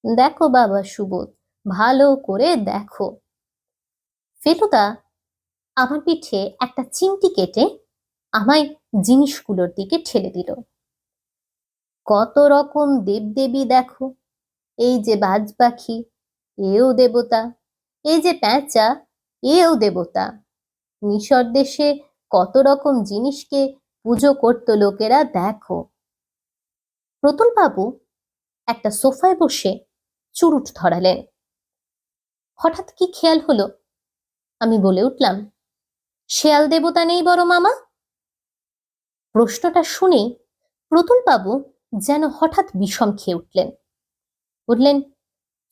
দেখো বাবা সুবোধ, ভালো করে দেখো। ফেলুদা আমার পিঠে একটা চিমটি কেটে আমায় জিনিসগুলোর দিকে ঠেলে দিল। কত রকম দেবদেবী দেখো, এই যে বাজ পাখি, এও দেবতা, এই যে প্যাঁচা, এও দেবতা। মিশর দেশে কত রকম জিনিসকে পুজো করতো লোকেরা দেখো। প্রতুল বাবু একটা সোফায় বসে চুরুট ধরালেন। হঠাৎ কি খেয়াল হলো, আমি বলে উঠলাম, শেয়াল দেবতা নেই বড় মামা? প্রশ্নটা শুনেই প্রতুল বাবু যেন হঠাৎ বিষম খেয়ে উঠলেন। বললেন,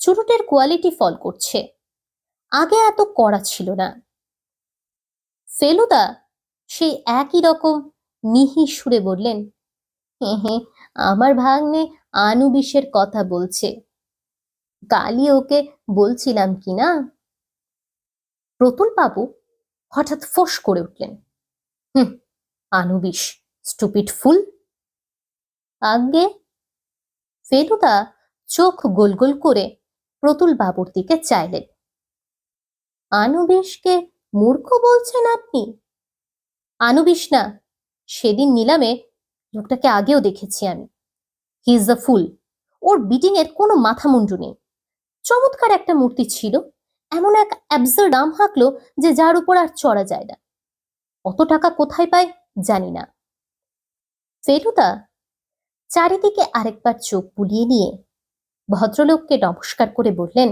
চুরুটের কোয়ালিটি ফল করছে, আগে এত কড়া ছিল না। ফেলুদা সেই একই রকম মিহি সুরে বললেন, হ্যাঁ হ্যাঁ, আমার ভাগ্নে আনুবিসের কথা বলছে, কালই ওকে বলছিলাম কি না। প্রতুল বাবু হঠাৎ ফোঁস করে উঠলেন, হুম, আনুবিস, স্টুপিড ফুল। আজ্ঞে। ফেলুদা চোখ গোল গোল করে প্রতুল বাবুর দিকে চাইলেন। আনুবিসকে মূর্খ বলছেন আপনি? আনুবিস না, সেদিন নিলামে লোকটাকে আগেও দেখেছি আমি। He is the full. Or beating এর কোনো মাথা মুন্ডু নেই। চমৎকার একটা মূর্তি ছিল, এমন এক অ্যাবসার্ড দাম হাঁকলো যে যার উপর আর চড়া যায় না। অত টাকা কোথায় পায় জানি না। ফেলুদা চারিদিকে আরেকবার চোখ বুলিয়ে নিয়ে ভদ্রলোককে নমস্কার করে বললেন,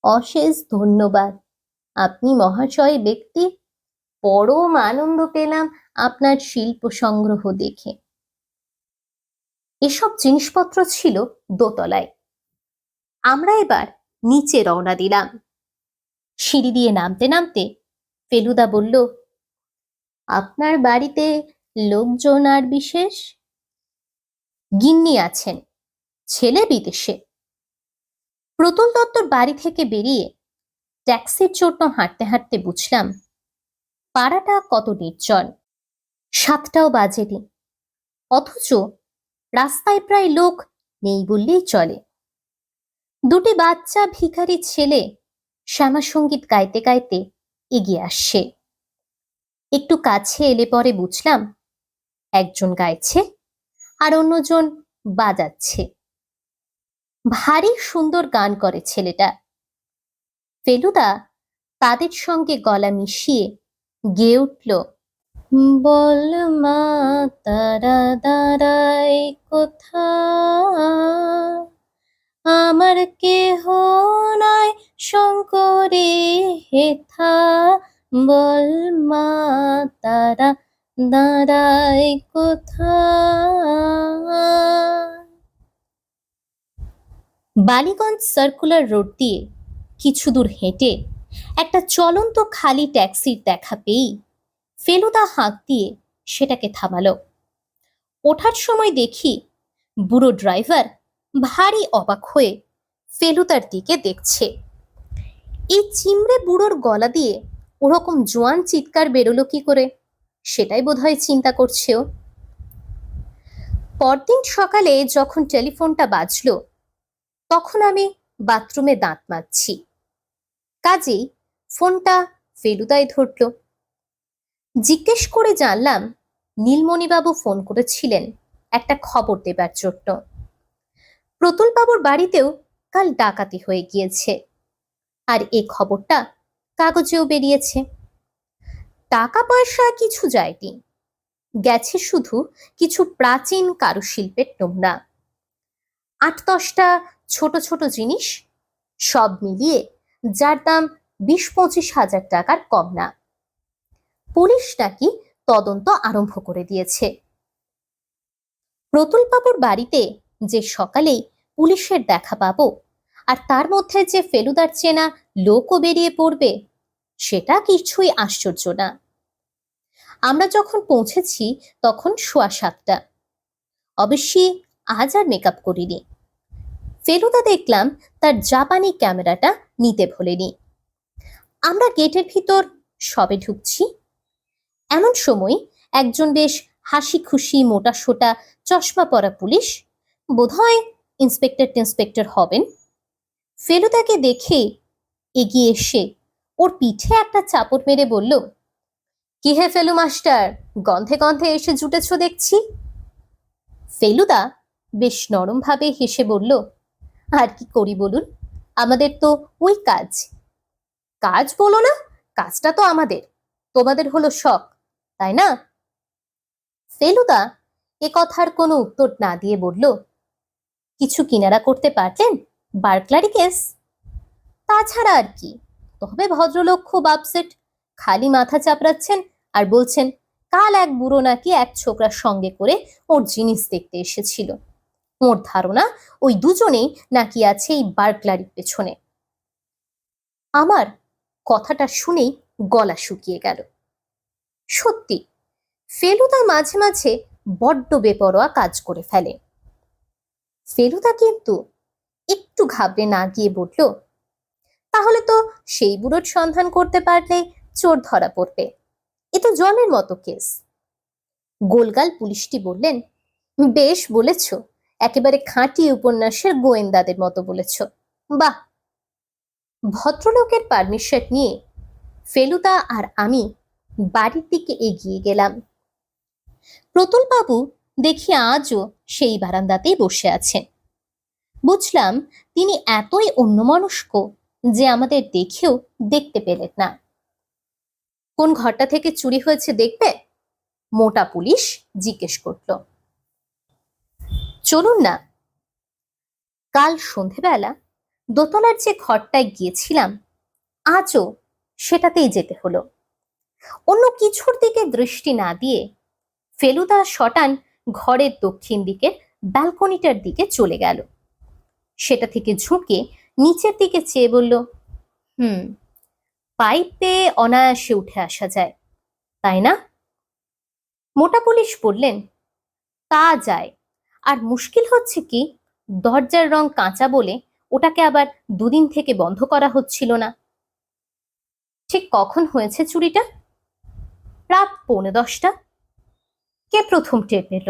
অশেষ ধন্যবাদ, আপনি মহাশয় ব্যক্তি। পরম আনন্দ পেলাম আপনার শিল্প সংগ্রহ দেখে। এসব জিনিসপত্র ছিল দোতলায়। আমরা এবার নিচে রওনা দিলাম। সিঁড়ি দিয়ে নামতে নামতে ফেলুদা বলল, আপনার বাড়িতে লোকজন আর বিশেষ? গিন্নি আছেন, ছেলে বিদেশে। প্রতুল দত্তর বাড়ি থেকে বেরিয়ে ট্যাক্সির জন্য হাঁটতে হাঁটতে বুঝলাম পাড়াটা কত নির্জন। 7টাও বাজেনি, অথচ রাস্তায় প্রায় লোক নেই বললেই চলে। দুটি বাচ্চা ভিখারি ছেলে শ্যামাসঙ্গীত গাইতে গাইতে এগিয়ে আসছে। একটু কাছে এলে পরে বুঝলাম একজন গাইছে আর অন্যজন বাজাচ্ছে। ভারী সুন্দর গান করে ছেলেটা। ফেলুদা তাদের সঙ্গে গলা মিশিয়ে গেয়ে উঠল, বল মা তারা দাঁড়ায় কোথা, আমার কেহ নয় শঙ্করে হেথা, বল মা তারা দাঁড়ায় কোথা। বালিগঞ্জ সার্কুলার রোড দিয়ে কিছু দূর হেঁটে একটা চলন্ত খালি ট্যাক্সির দেখা পেয়েই ফেলুদা হাঁক দিয়ে সেটাকে থামালো। ওঠার সময় দেখি বুড়ো ড্রাইভার ভারী অবাক হয়ে ফেলুদার দিকে দেখছে। এই চিমড়ে বুড়োর গলা দিয়ে ওরকম জোয়ান চিৎকার বেরোলো কি করে, সেটাই বোধহয় চিন্তা করছে ও। পরদিন সকালে যখন টেলিফোনটা বাজলো তখন আমি বাথরুমে দাঁত মাজছি। কাজেই ফোনটা ফেলুদাই ধরল। জিজ্ঞেস করে জানলাম নীলমণিবাবু ফোন করেছিলেন একটা খবর দেবার জন্য। প্রতুলবাবুর বাড়িতেও কাল ডাকাতি হয়ে গিয়েছে, আর এ খবরটা কাগজেও বেরিয়েছে। টাকা পয়সা কিছু যায়নি, গেছে শুধু কিছু প্রাচীন কারুশিল্পের নমুনা, 8-10টা ছোট ছোট জিনিস, সব মিলিয়ে যার দাম 20-25 হাজার টাকার কম না। পুলিশ নাকি তদন্ত আরম্ভ করে দিয়েছে। প্রতুলবাবুর বাড়িতে যে সকালেই পুলিশের দেখা পাবো, আর তার মধ্যে যে ফেলুদার চেনা লোকও বেরিয়ে পড়বে, সেটা কিছুই আশ্চর্য না। আমরা যখন পৌঁছেছি তখন 7:15। অবশ্যই আজ আর মেকআপ করিনি। ফেলুদা দেখলাম তার জাপানি ক্যামেরাটা নিতে ভোলেনি। আমরা গেটের ভিতর সবে ঢুকছি, এমন সময় একজন বেশ হাসি খুশি মোটা সোটা চশমা পরা পুলিশ, বোধহয় ইন্সপেক্টর হবেন, ফেলুদাকে দেখে এগিয়ে এসে ওর পিঠে একটা চাপড় মেরে বলল, কি হে ফেলু মাস্টার, গন্ধে গন্ধে এসে জুটেছ দেখছি। ফেলুদা বেশ নরম ভাবে হেসে বলল, আর কি করি বলুন, আমাদের তো ওই কাজ। কাজ বলো না, কাজটা তো আমাদের, তোমাদের হলো শখ, তাই না? ফেলুদা এ কথার কোনো উত্তর না দিয়ে বলল, কিছু কিনারা করতে পারলেন বার্কলারি কেস? তাছাড়া আর কি, তবে ভদ্রলোক খুব আপসেট, খালি মাথা চাপড়াচ্ছেন আর বলছেন কাল এক বুড়ো নাকি এক ছোকরার সঙ্গে করে ওর জিনিস দেখতে এসেছিল। ওর ধারণা ওই দুজনেই নাকি আছে এই বার্কলারির পেছনে। আমার কথাটা শুনেই গলা শুকিয়ে গেল। সত্যি ফেলুদা মাঝে মাঝে বড্ড বেপরোয়া কাজ করে ফেলে। ফেলুদা কিন্তু একটু ঘাবড়ে না গিয়ে বলল, তাহলে তো সেই বুড়োর সন্ধান করতে পারলে চোর ধরা পড়বে, এ তো জলের মতো কেস। গোলগাল পুলিশটি বললেন, বেশ বলেছ, একেবারে খাঁটি উপন্যাসের গোয়েন্দাদের মতো বলেছ, বাহ। ভদ্রলোকের পারমিশন নিয়ে ফেলুদা আর আমি বাড়ির দিকে এগিয়ে গেলাম। প্রতুল বাবু দেখি আজও সেই বারান্দাতেই বসে আছেন। বুঝলাম তিনি এতই অন্যমনস্ক যে আমাদের দেখেও দেখতে পেলেন না। কোন ঘরটা থেকে চুরি হয়েছে দেখবে? মোটা পুলিশ জিজ্ঞেস করল। চলুন না। কাল সন্ধেবেলা দোতলার যে ঘরটায় গিয়েছিলাম আজও সেটাতেই যেতে হলো। অন্য কিছুর দিকে দৃষ্টি না দিয়ে ফেলুদা শটান ঘরের দক্ষিণ দিকের ব্যালকনিটার দিকে চলে গেল। সেটা থেকে ঝুঁকে নিচের দিকে চেয়ে বলল, পাইপ পেয়ে অনায়াসে উঠে আসা যায়, তাই না? মোটা পুলিশ বললেন, তা যায়, আর মুশকিল হচ্ছে কি, দরজার রং কাঁচা বলে ওটাকে আবার দুদিন থেকে বন্ধ করা হচ্ছিল না। ঠিক কখন হয়েছে চুরিটা? রাত 9:45। কে প্রথম টের পেল?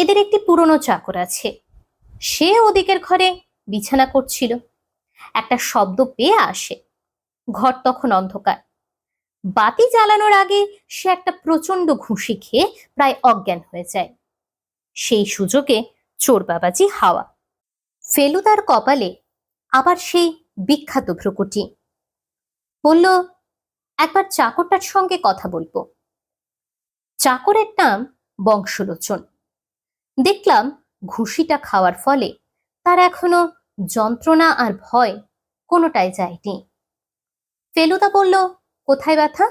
এদের একটি পুরনো চাকর আছে, সে ওদিকের ঘরে বিছানা করছিল। একটা শব্দ পেয়ে আসে। ঘর তখন অন্ধকার। বাতি জ্বালানোর আগে সে একটা প্রচন্ড ঘুষি খেয়ে প্রায় অজ্ঞান হয়ে যায়। সেই সুযোগে চোর বাবাজি হাওয়া। ফেলুদার কপালে আবার সেই বিখ্যাত ভ্রুকুটি। বলল, একবার চাকরটার সঙ্গে কথা বলবো। চাকরের নাম বংশলোচন। দেখলাম ঘুষিটা খাওয়ার ফলে তার এখনো যন্ত্রণা আর ভয় কোনোটাই যায়নি। ফেলুদা বলল, কোথায় ব্যথা?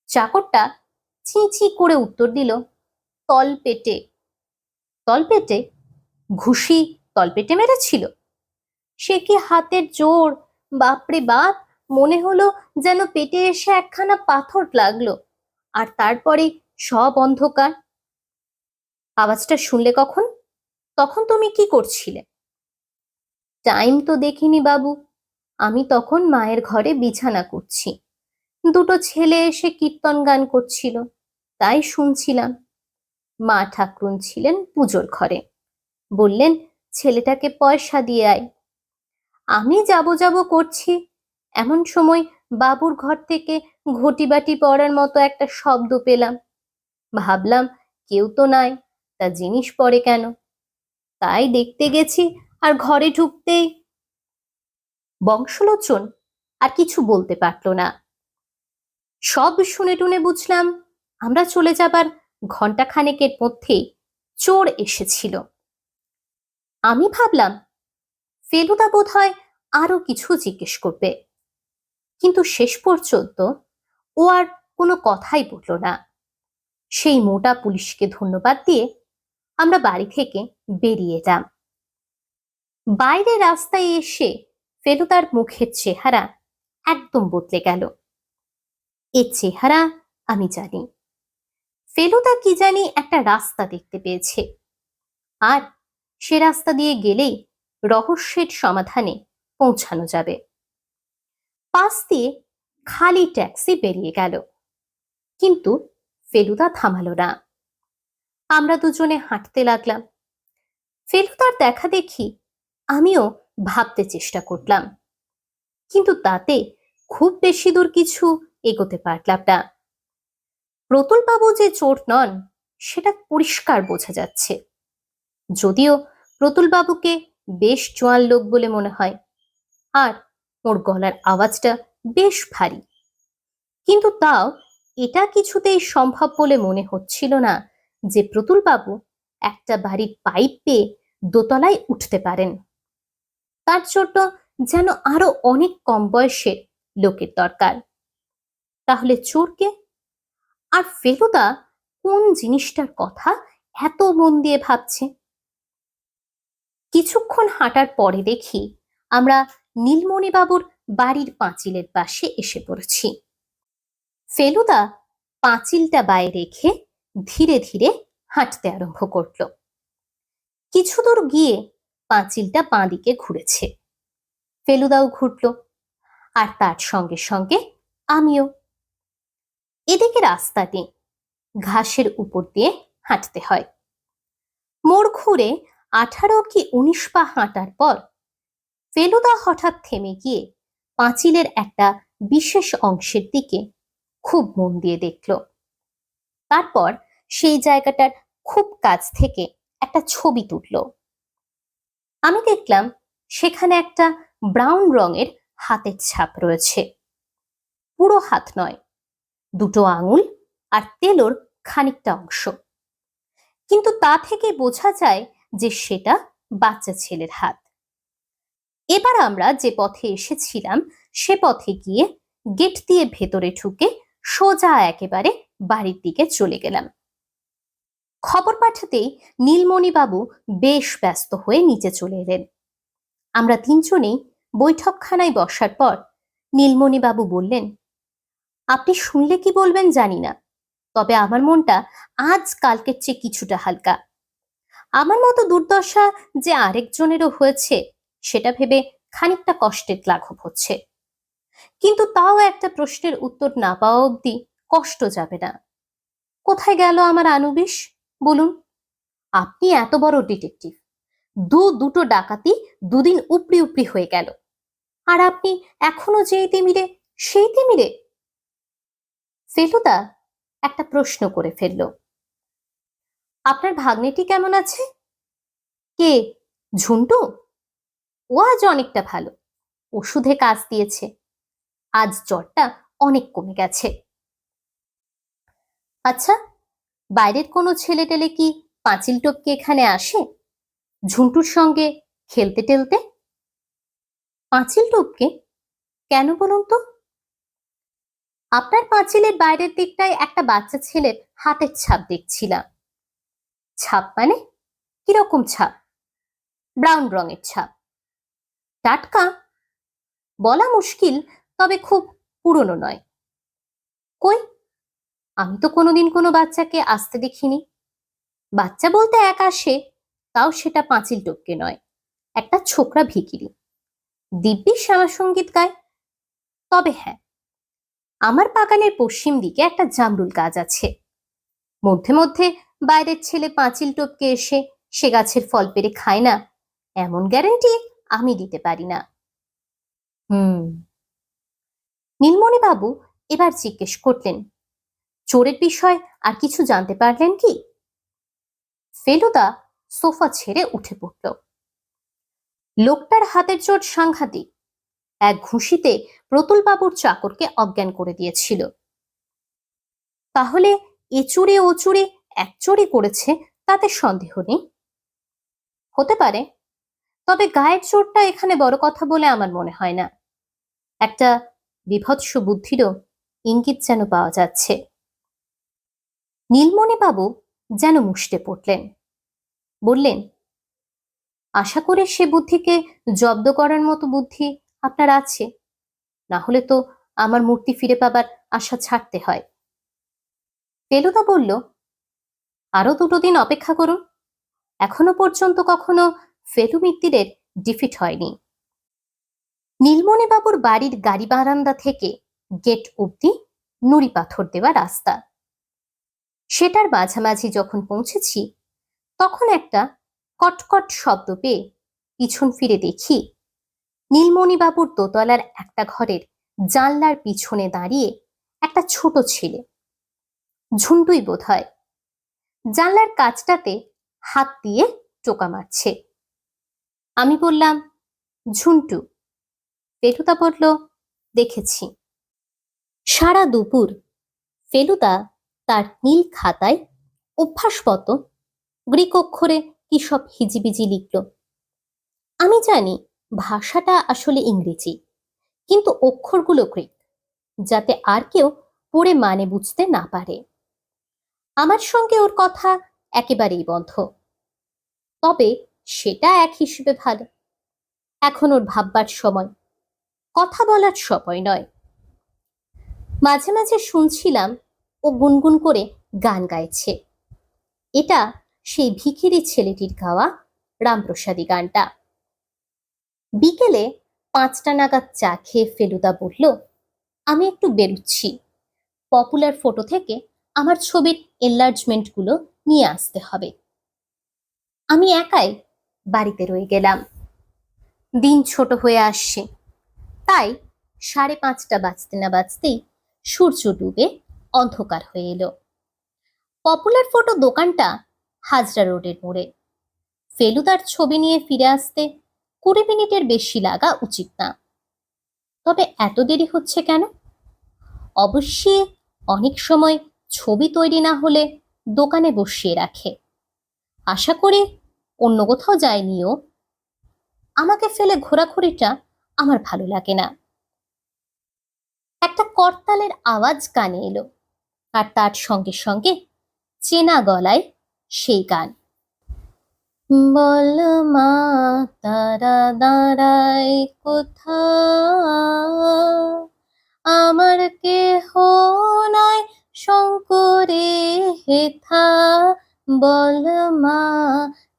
চাকরটা চি চি করে উত্তর দিল, তলপেটে। তলপেটে? ঘুষি তলপেটে মেরেছিল? সে কি হাতের জোর! বাপরে বাপ, মনে হলো যেন পেটে এসে একখানা পাথর লাগলো, আর তারপরে সব অন্ধকার। আওয়াজটা শুনলে কখন? তখন তুমি কি করছিলে? টাইম তো দেখিনি বাবু, আমি তখন মায়ের ঘরে বিছানা করছি। দুটো ছেলে এসে কীর্তন গান করছিল, তাই শুনছিলাম। মা ঠাকুরুন ছিলেন পুজোর ঘরে, বললেন ছেলেটাকে পয়সা দিয়ে আয়। আমি যাব করছি, এমন সময় বাবুর ঘর থেকে ঘটি বাটি পড়ার মতো একটা শব্দ পেলাম। ভাবলাম কেউ তো নাই, তা জিনিস পড়ে কেন, তাই দেখতে গেছি, আর ঘরে ঢুকতেই। বংশলোচন আর কিছু বলতে পারল না। সব শুনে টুনে বুঝলাম আমরা চলে যাবার ঘন্টাখানেকের মধ্যেই চোর এসেছিল। আমি ভাবলাম ফেলুদা বোধহয় আরো কিছু জিজ্ঞেস করবে, কিন্তু শেষ পর্যন্ত ও আর কোনো কথাই বলল না। সেই মোটা পুলিশকে ধন্যবাদ দিয়ে আমরা বাড়ি থেকে বেরিয়ে এলাম। বাইরে রাস্তায় এসে ফেলুদার মুখের চেহারা একদম বদলে গেল। এ চেহারা আমি জানি। ফেলুদা কি জানি একটা রাস্তা দেখতে পেয়েছে, আর সে রাস্তা দিয়ে গেলেই রহস্যের সমাধানে পৌঁছানো যাবে। পাশ দিয়ে খালি ট্যাক্সি বেরিয়ে গেল, কিন্তু ফেলুদা থামালো না। আমরা দুজনে হাঁটতে লাগলাম। ফেলুদার দেখা দেখি আমিও ভাবতে চেষ্টা করলাম, কিন্তু তাতে খুব বেশি দূর কিছু এগোতে পারলাম না। প্রতুল বাবু যে চোর নন সেটা পরিষ্কার বোঝা যাচ্ছে, যদিও প্রতুল বাবুকে বেশ জোয়ান লোক বলে মনে হয়, আর ওর গলার আওয়াজটা বেশ ভারী। কিন্তু তাও এটা কিছুতেই সম্ভব বলে মনে হচ্ছিল না যে প্রতুল বাবু একটা বাড়ির পাইপ পেয়ে দোতলায় উঠতে পারেন। তার জন্য যেন আরো অনেক কম বয়সের লোকের দরকার। তাহলে চোরকে? আর ফেলুদা কোন জিনিসটার কথা এত মন দিয়ে ভাবছে? কিছুক্ষণ হাঁটার পরে দেখি আমরা নীলমণি বাবুর বাড়ির পাঁচিলের পাশে এসে পড়েছি। ফেলুদা পাঁচিলটা বায়ে রেখে ধীরে ধীরে হাঁটতে আরম্ভ করলো। কিছু দূর গিয়ে পাঁচিলটা বাঁ দিকে ঘুরেছে। ফেলুদাও ঘুরল, আর তার সঙ্গে সঙ্গে আমিও। এদিকে রাস্তা নেই, ঘাসের উপর দিয়ে হাঁটতে হয়। মোড় ঘুরে 18 কি 19 পা হাঁটার পর ফেলুদা হঠাৎ থেমে গিয়ে পাঁচিলের একটা বিশেষ অংশের দিকে খুব মন দিয়ে দেখল। তারপর সেই জায়গাটার খুব কাছ থেকে একটা ছবি তুলল। আমি দেখলাম সেখানে একটা ব্রাউন রঙের হাতের ছাপ রয়েছে। পুরো হাত নয়, দুটো আঙুল আর তেলোর খানিকটা অংশ, কিন্তু তা থেকে বোঝা যায় যে সেটা বাচ্চা ছেলের হাত। এবার আমরা যে পথে এসেছিলাম সে পথে গিয়ে গেট দিয়ে ভেতরে ঢুকে সোজা একেবারে বাড়ির দিকে চলে গেলাম। খবর পাঠাতেই নীলমণি বাবু বেশ ব্যস্ত হয়ে নিচে চলে এলেন। আমরা তিনজনেই বৈঠকখানায় বসার পর নীলমণি বাবু বললেন, আপনি শুনলে কি বলবেন জানি না, তবে আমার মনটা আজ কালকের চেয়ে কিছুটা হালকা। আমার মতো দুর্দশা যে আরেকজনেরও হয়েছে সেটা ভেবে খানিকটা কষ্টের লাঘব হচ্ছে, কিন্তু তাও একটা প্রশ্নের উত্তর না পাওয়া অবধি কষ্ট যাবে না। কোথায় গেল আমার আনুবিস বলুন? আপনি এত বড় ডিটেকটিভ, দুটো ডাকাতি দুদিন উপরি উপরি হয়ে গেল, আর আপনি এখনো যেই তিমিরে সেই তিমিরে। ফেলুদা একটা প্রশ্ন করে ফেলল, আপনার ভাগ্নেটি কেমন আছে? কে? ঝুন্টু? ও আজ অনেকটা ভালো, ওষুধে কাজ দিয়েছে, আজ জ্বরটা অনেক কমে গেছে। আচ্ছা, বাইরের কোনো ছেলে টেলে কি পাঁচিল টপকে এখানে আসে ঝুন্টুর সঙ্গে খেলতে টেলতে? পাঁচিল টপকে? কেন বলুন তো? আপনার পাঁচিলের বাইরের দিকটায় একটা বাচ্চা ছেলের হাতের ছাপ দেখছিলাম। ছাপ মানে? কিরকম ছাপ? ব্রাউন রঙের ছাপ। টাটকা? বলা মুশকিল, তবে খুব পুরনো নয়। কই, আমি তো কোনোদিন কোনো বাচ্চাকে আসতে দেখিনি। বাচ্চা বলতে এক আসে, তাও সেটা পাঁচিল টপকে নয়, একটা ছোকরা ভিখিরি, দিব্যি শ্যামা সঙ্গীত গায়। তবে হ্যাঁ, আমার বাগানের পশ্চিম দিকে একটা জামরুল গাছ আছে। মধ্যে মধ্যে বাইরের ছেলে পাঁচিল টপকে এসে সে গাছের ফল পেড়ে খায় না, এমন গ্যারান্টি আমি দিতে পারি না। নীলমণি বাবু এবার জিজ্ঞেস করলেন, চোরের বিষয় আর কিছু জানতে পারলেন কি? ফেলুদা সোফা ছেড়ে উঠে পড়ল। লোকটার হাতের চোট সাংঘাতিক, এক ঘুষিতে প্রতুল বাবুর চাকরকে অজ্ঞান করে দিয়েছিল। তাহলে এ চুরি ও চুরি এক চুরি করেছে তাতে সন্দেহ নেই। হতে পারে, তবে গায়ের চোটটা এখানে বড় কথা বলে আমার মনে হয় না। একটা বিভৎস বুদ্ধিরও ইঙ্গিত যেন পাওয়া যাচ্ছে। নীলমণি বাবু যেন মুষ্টে পড়লেন, বললেন, আশা করে সে বুদ্ধিকে জব্দ করার মতো বুদ্ধি আপনার আছে, না হলে তো আমার মূর্তি ফিরে পাবার আশা ছাড়তে হয়। ফেলুদা বলল, আরো 2 দিন অপেক্ষা করুন, এখনো পর্যন্ত কখনো ফেলু মিত্তিরের ডিফিট হয়নি। নীলমণি বাবুর বাড়ির গাড়ি বারান্দা থেকে গেট অব্দি নুড়ি পাথর দেওয়া রাস্তা। সেটার মাঝামাঝি যখন পৌঁছেছি তখন একটা কটকট শব্দ পেয়ে পিছন ফিরে দেখি নীলমণি বাবুর দোতলার একটা ঘরের জানলার পিছনে দাঁড়িয়ে একটা ছোট ছেলে, ঝুন্টুই বোধ হয়, জানলার কাছটাতে হাত দিয়ে টোকা মারছে। আমি বললাম, ঝুন্টু। ফেলুদা বলল, দেখেছি। সারা দুপুর ফেলুদা তার নীল খাতায় অভ্যাসমতো গ্রিক অক্ষরে কি সব হিজিবিজি লিখল। আমি জানি ভাষাটা আসলে ইংরেজি, কিন্তু অক্ষরগুলো গ্রিক, যাতে আর কেউ পড়ে মানে বুঝতে না পারে। আমার সঙ্গে ওর কথা একেবারেই বন্ধ, তবে সেটা এক হিসেবে ভালো। এখন ওর ভাববার সময়, কথা বলার সময় নয়। মাঝে মাঝে শুনছিলাম ও গুনগুন করে গান গাইছে। এটা সেই ভিখিরি ছেলেটির গাওয়া রামপ্রসাদী গানটা। বিকেলে 5টা নাগাদ চা খেয়ে ফেলুদা বলল, আমি একটু বেরুচ্ছি, পপুলার ফটো থেকে আমার ছবির এনলার্জমেন্ট গুলো নিয়ে আসতে হবে। আমি একাই বাড়িতে রয়ে গেলাম। দিন ছোট হয়ে আসছে, তাই 5:30 বাজতে না বাজতেই সূর্য ডুবে অন্ধকার হয়ে এলো। পপুলার ফটো দোকানটা হাজরা রোডের মোড়ে। ফেলুদার ছবি নিয়ে ফিরে আসতে 20 মিনিটের বেশি লাগা উচিত না, তবে এত দেরি হচ্ছে কেন? অবশ্যই অনেক সময় ছবি তৈরি না হলে দোকানে বসিয়ে রাখে। আশা করি অন্য কোথাও যায়নিও। আমাকে ফেলে ঘোরাঘুরিটা আমার ভালো লাগে না। একটা করতালের আওয়াজ কানে এলো, আর তার সঙ্গে সঙ্গে চেনা গলায় সেই গান। বল মা তারা দাঁড়ায় কোথা, আমার কেহ নয় শঙ্করে হেথা, বল মা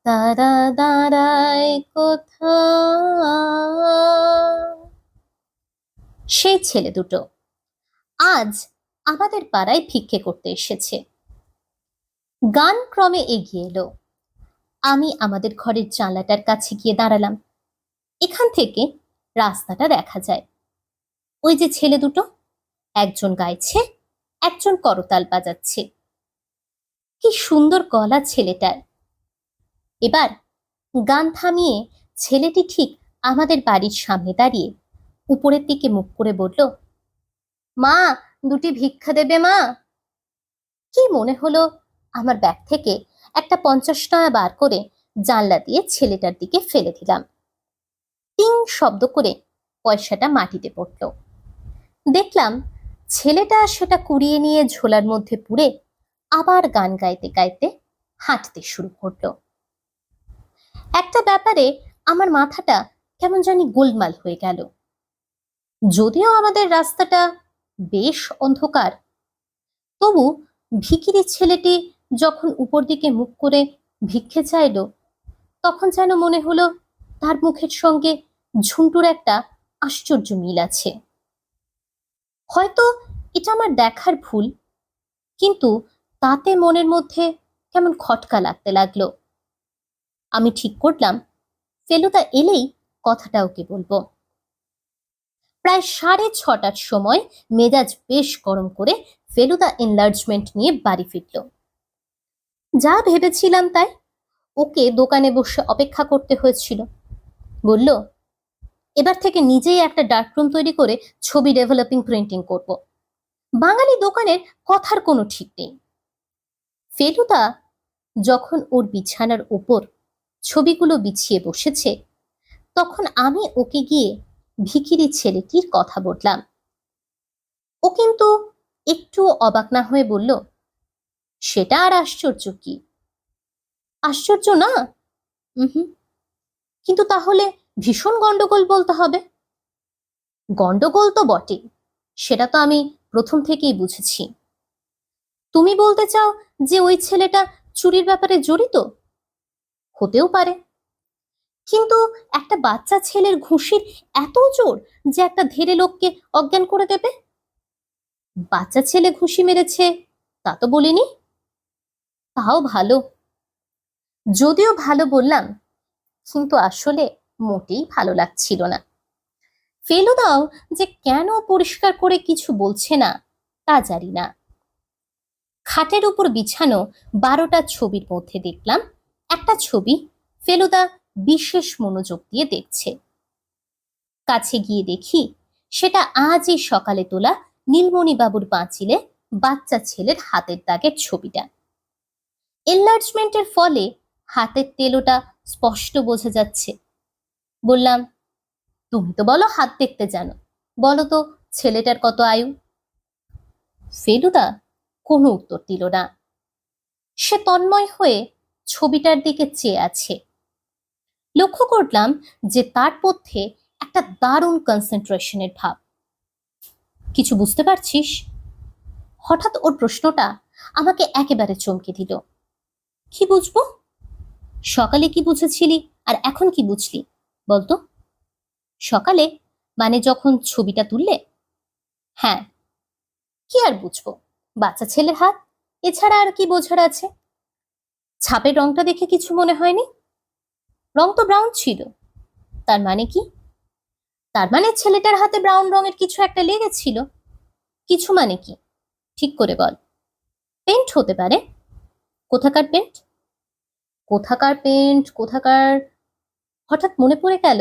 তারা দাঁড়ায় কোথা। সেই ছেলে দুটো আজ আমাদের পাড়ায় ভিক্ষে করতে এসেছে। গান ক্রমে এগিয়ে এলো। আমি আমাদের ঘরের জানলাটার কাছে গিয়ে দাঁড়ালাম। এখান থেকে রাস্তাটা দেখা যায়। ওই যে ছেলে দুটো, একজন গাইছে, একজন করতাল বাজাচ্ছে। কি সুন্দর গলা ছেলেটার। এবার গান থামিয়ে ছেলেটি ঠিক আমাদের বাড়ির সামনে দাঁড়িয়ে উপরের দিকে মুখ করে বলল, মা, দুটি ভিক্ষা দেবে মা? কি মনে হলো আমার ব্যাগ থেকে একটা 50 টাকা বার করে জানলা দিয়ে ছেলেটার দিকে ফেলে দিলাম। টিং শব্দ করে পয়সাটা মাটিতে পড়ল। দেখলাম ছেলেটা সেটা কুড়িয়ে নিয়ে ঝোলার মধ্যে পুরে আবার গান গাইতে গাইতে হাঁটতে শুরু করলো। একটা ব্যাপারে আমার মাথাটা কেমন জানি গোলমাল হয়ে গেল। যদিও আমাদের রাস্তাটা বেশ অন্ধকার, তবু ভিখিরি ছেলেটি যখন উপর দিকে মুখ করে ভিক্ষে চাইলো, তখন যেন মনে হলো তার মুখের সঙ্গে ঝুন্টুর একটা আশ্চর্য মিল আছে। হয়তো এটা আমার দেখার ভুল, কিন্তু তাতে মনের মধ্যে কেমন খটকা লাগতে লাগলো। আমি ঠিক করলাম ফেলুদা এলেই কথাটা ওকে বলবো। প্রায় 6:30টার সময় মেজাজ বেশ গরম করে ফেলুদা এনলার্জমেন্ট নিয়ে বাড়ি ফিরল। যা ভেবেছিলাম তাই, ওকে দোকানে বসে অপেক্ষা করতে হয়েছিল। বলল, এবার থেকে নিজেই একটা ডার্করুম তৈরি করে ছবি ডেভেলপিং প্রিন্টিং করব। বাঙালি দোকানের কথার কোনো ঠিক নেই। ফেলুদা যখন ওর বিছানার উপর ছবিগুলো বিছিয়ে বসেছে, তখন আমি ওকে গিয়ে ভিখিরি ছেলেটির কথা বললাম। ও কিন্তু একটু অবাক না হয়ে বলল, সেটা আর আশ্চর্য কি? আশ্চর্য না? হুম, কিন্তু তাহলে ভীষণ গন্ডগোল বলতে হবে। গন্ডগোল তো বটে, সেটা তো আমি প্রথম থেকেই বুঝেছি। তুমি বলতে চাও যে ওই ছেলেটা চুরির ব্যাপারে জড়িত? হতেও পারে, কিন্তু একটা বাচ্চা ছেলের ঘুষির এত জোর যে একটা ধেড়ে লোককে অজ্ঞান করে দেবে? বাচ্চা ছেলে ঘুষি মেরেছে তা তো বলিনি। তাও ভালো। যদিও ভালো বললাম, কিন্তু আসলে মোটেই ভালো লাগছিল না। ফেলুদাও যে কেন পরিষ্কার করে কিছু বলছে না তা জানি না। খাটের উপর বিছানো 12টা ছবির মধ্যে দেখলাম একটা ছবি ফেলুদা বিশেষ মনোযোগ দিয়ে দেখছে। কাছে গিয়ে দেখি সেটা আজই সকালে তোলা নীলমণি বাবুর পাঁচিলে বাচ্চা ছেলের হাতের দাগের ছবিটা। এনলার্জমেন্টের ফলে হাতের তেলোটা স্পষ্ট বোঝা যাচ্ছে। বললাম, তুমি তো বলো হাত দেখতে জানো, বলো তো ছেলেটার কত আয়ু? ফেলুদা কোনো উত্তর দিল না। সে তন্ময় হয়ে ছবিটার দিকে চেয়ে আছে। লক্ষ্য করলাম যে তার মধ্যে একটা দারুণ কনসেন্ট্রেশনের ভাব। কিছু বুঝতে পারছিস? হঠাৎ ওর প্রশ্নটা আমাকে একেবারে চমকে দিল। কি বুঝবো? সকালে কি বুঝেছিলি আর এখন কি বুঝলি বলতো? সকালে মানে যখন ছবিটা তুললে? হ্যাঁ। কি আর বুঝবো, বাচ্চা ছেলের হাত, এছাড়া আর কি বোঝার আছে? ছাপের রংটা দেখে কিছু মনে হয়নি? রং তো ব্রাউন ছিল। তার মানে কি? তার মানে ছেলেটার হাতে ব্রাউন রঙের কিছু একটা লেগেছিল। কিছু মানে কি? ঠিক করে বল। পেন্ট হতে পারে। কোথাকার পেন্ট? কোথাকার পেন্ট, কোথাকার? হঠাৎ মনে পড়ে গেল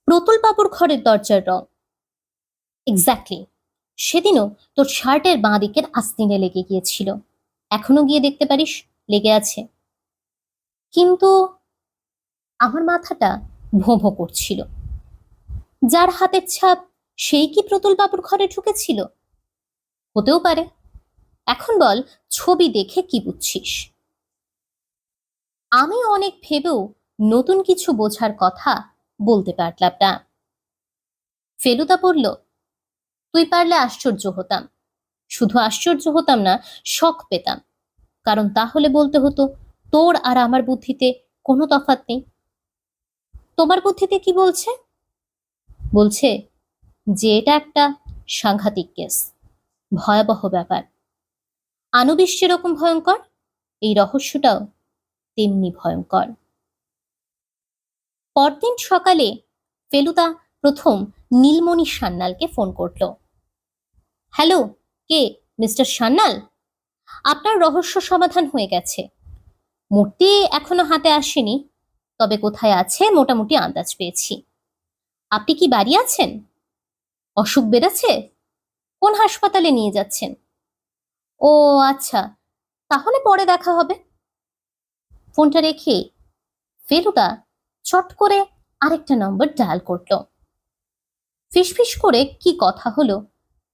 প্রতুল বাবুর ঘরের দরজার রং। এক্স্যাক্টলি। সেদিনও তোর শার্টের বাঁ দিকের আস্তিনে লেগে গিয়েছিল। এখনো গিয়ে দেখতে পারিস, লেগে আছে। কিন্তু আমার মাথাটা ভোঁ ভোঁ করছিল। যার হাতের ছাপ সেই কি প্রতুল বাবুর ঘরে ঢুকেছিল? হতেও পারে। এখন বল, ছবি দেখে কি বুঝছিস? আমি অনেক ভেবেও নতুন কিছু বোঝার কথা বলতে পারলাম না। ফেলুদা বলল, তুই পারলে আশ্চর্য হতাম। শুধু আশ্চর্য হতাম না, শক পেতাম। কারণ তাহলে বলতে হতো তোর আর আমার বুদ্ধিতে কোনো তফাৎ নেই। তোমার বুদ্ধিতে কি বলছে? বলছে যে এটা একটা সাংঘাতিক কেস, ভয়াবহ ব্যাপার। আনুবিস যেরকম ভয়ঙ্কর, এই রহস্যটাও তেমনি ভয়ঙ্কর। পরদিন সকালে ফেলুদা প্রথম নীলমণি সান্যালকে ফোন করল। হ্যালো, কে? মিস্টার সান্যাল, আপনার রহস্য সমাধান হয়ে গেছে। মূর্তি এখনো হাতে আসেনি, তবে কোথায় আছে মোটামুটি আন্দাজ পেয়েছি। আপনি কি বাড়ি আছেন? অসুখ বেড়েছে? কোন হাসপাতালে নিয়ে যাচ্ছেন? ও আচ্ছা, তাহলে পরে দেখা হবে। ফোনটা রেখে ফেলুদা চট করে আরেকটা নম্বর ডায়াল করল। ফিসফিস করে কি কথা হলো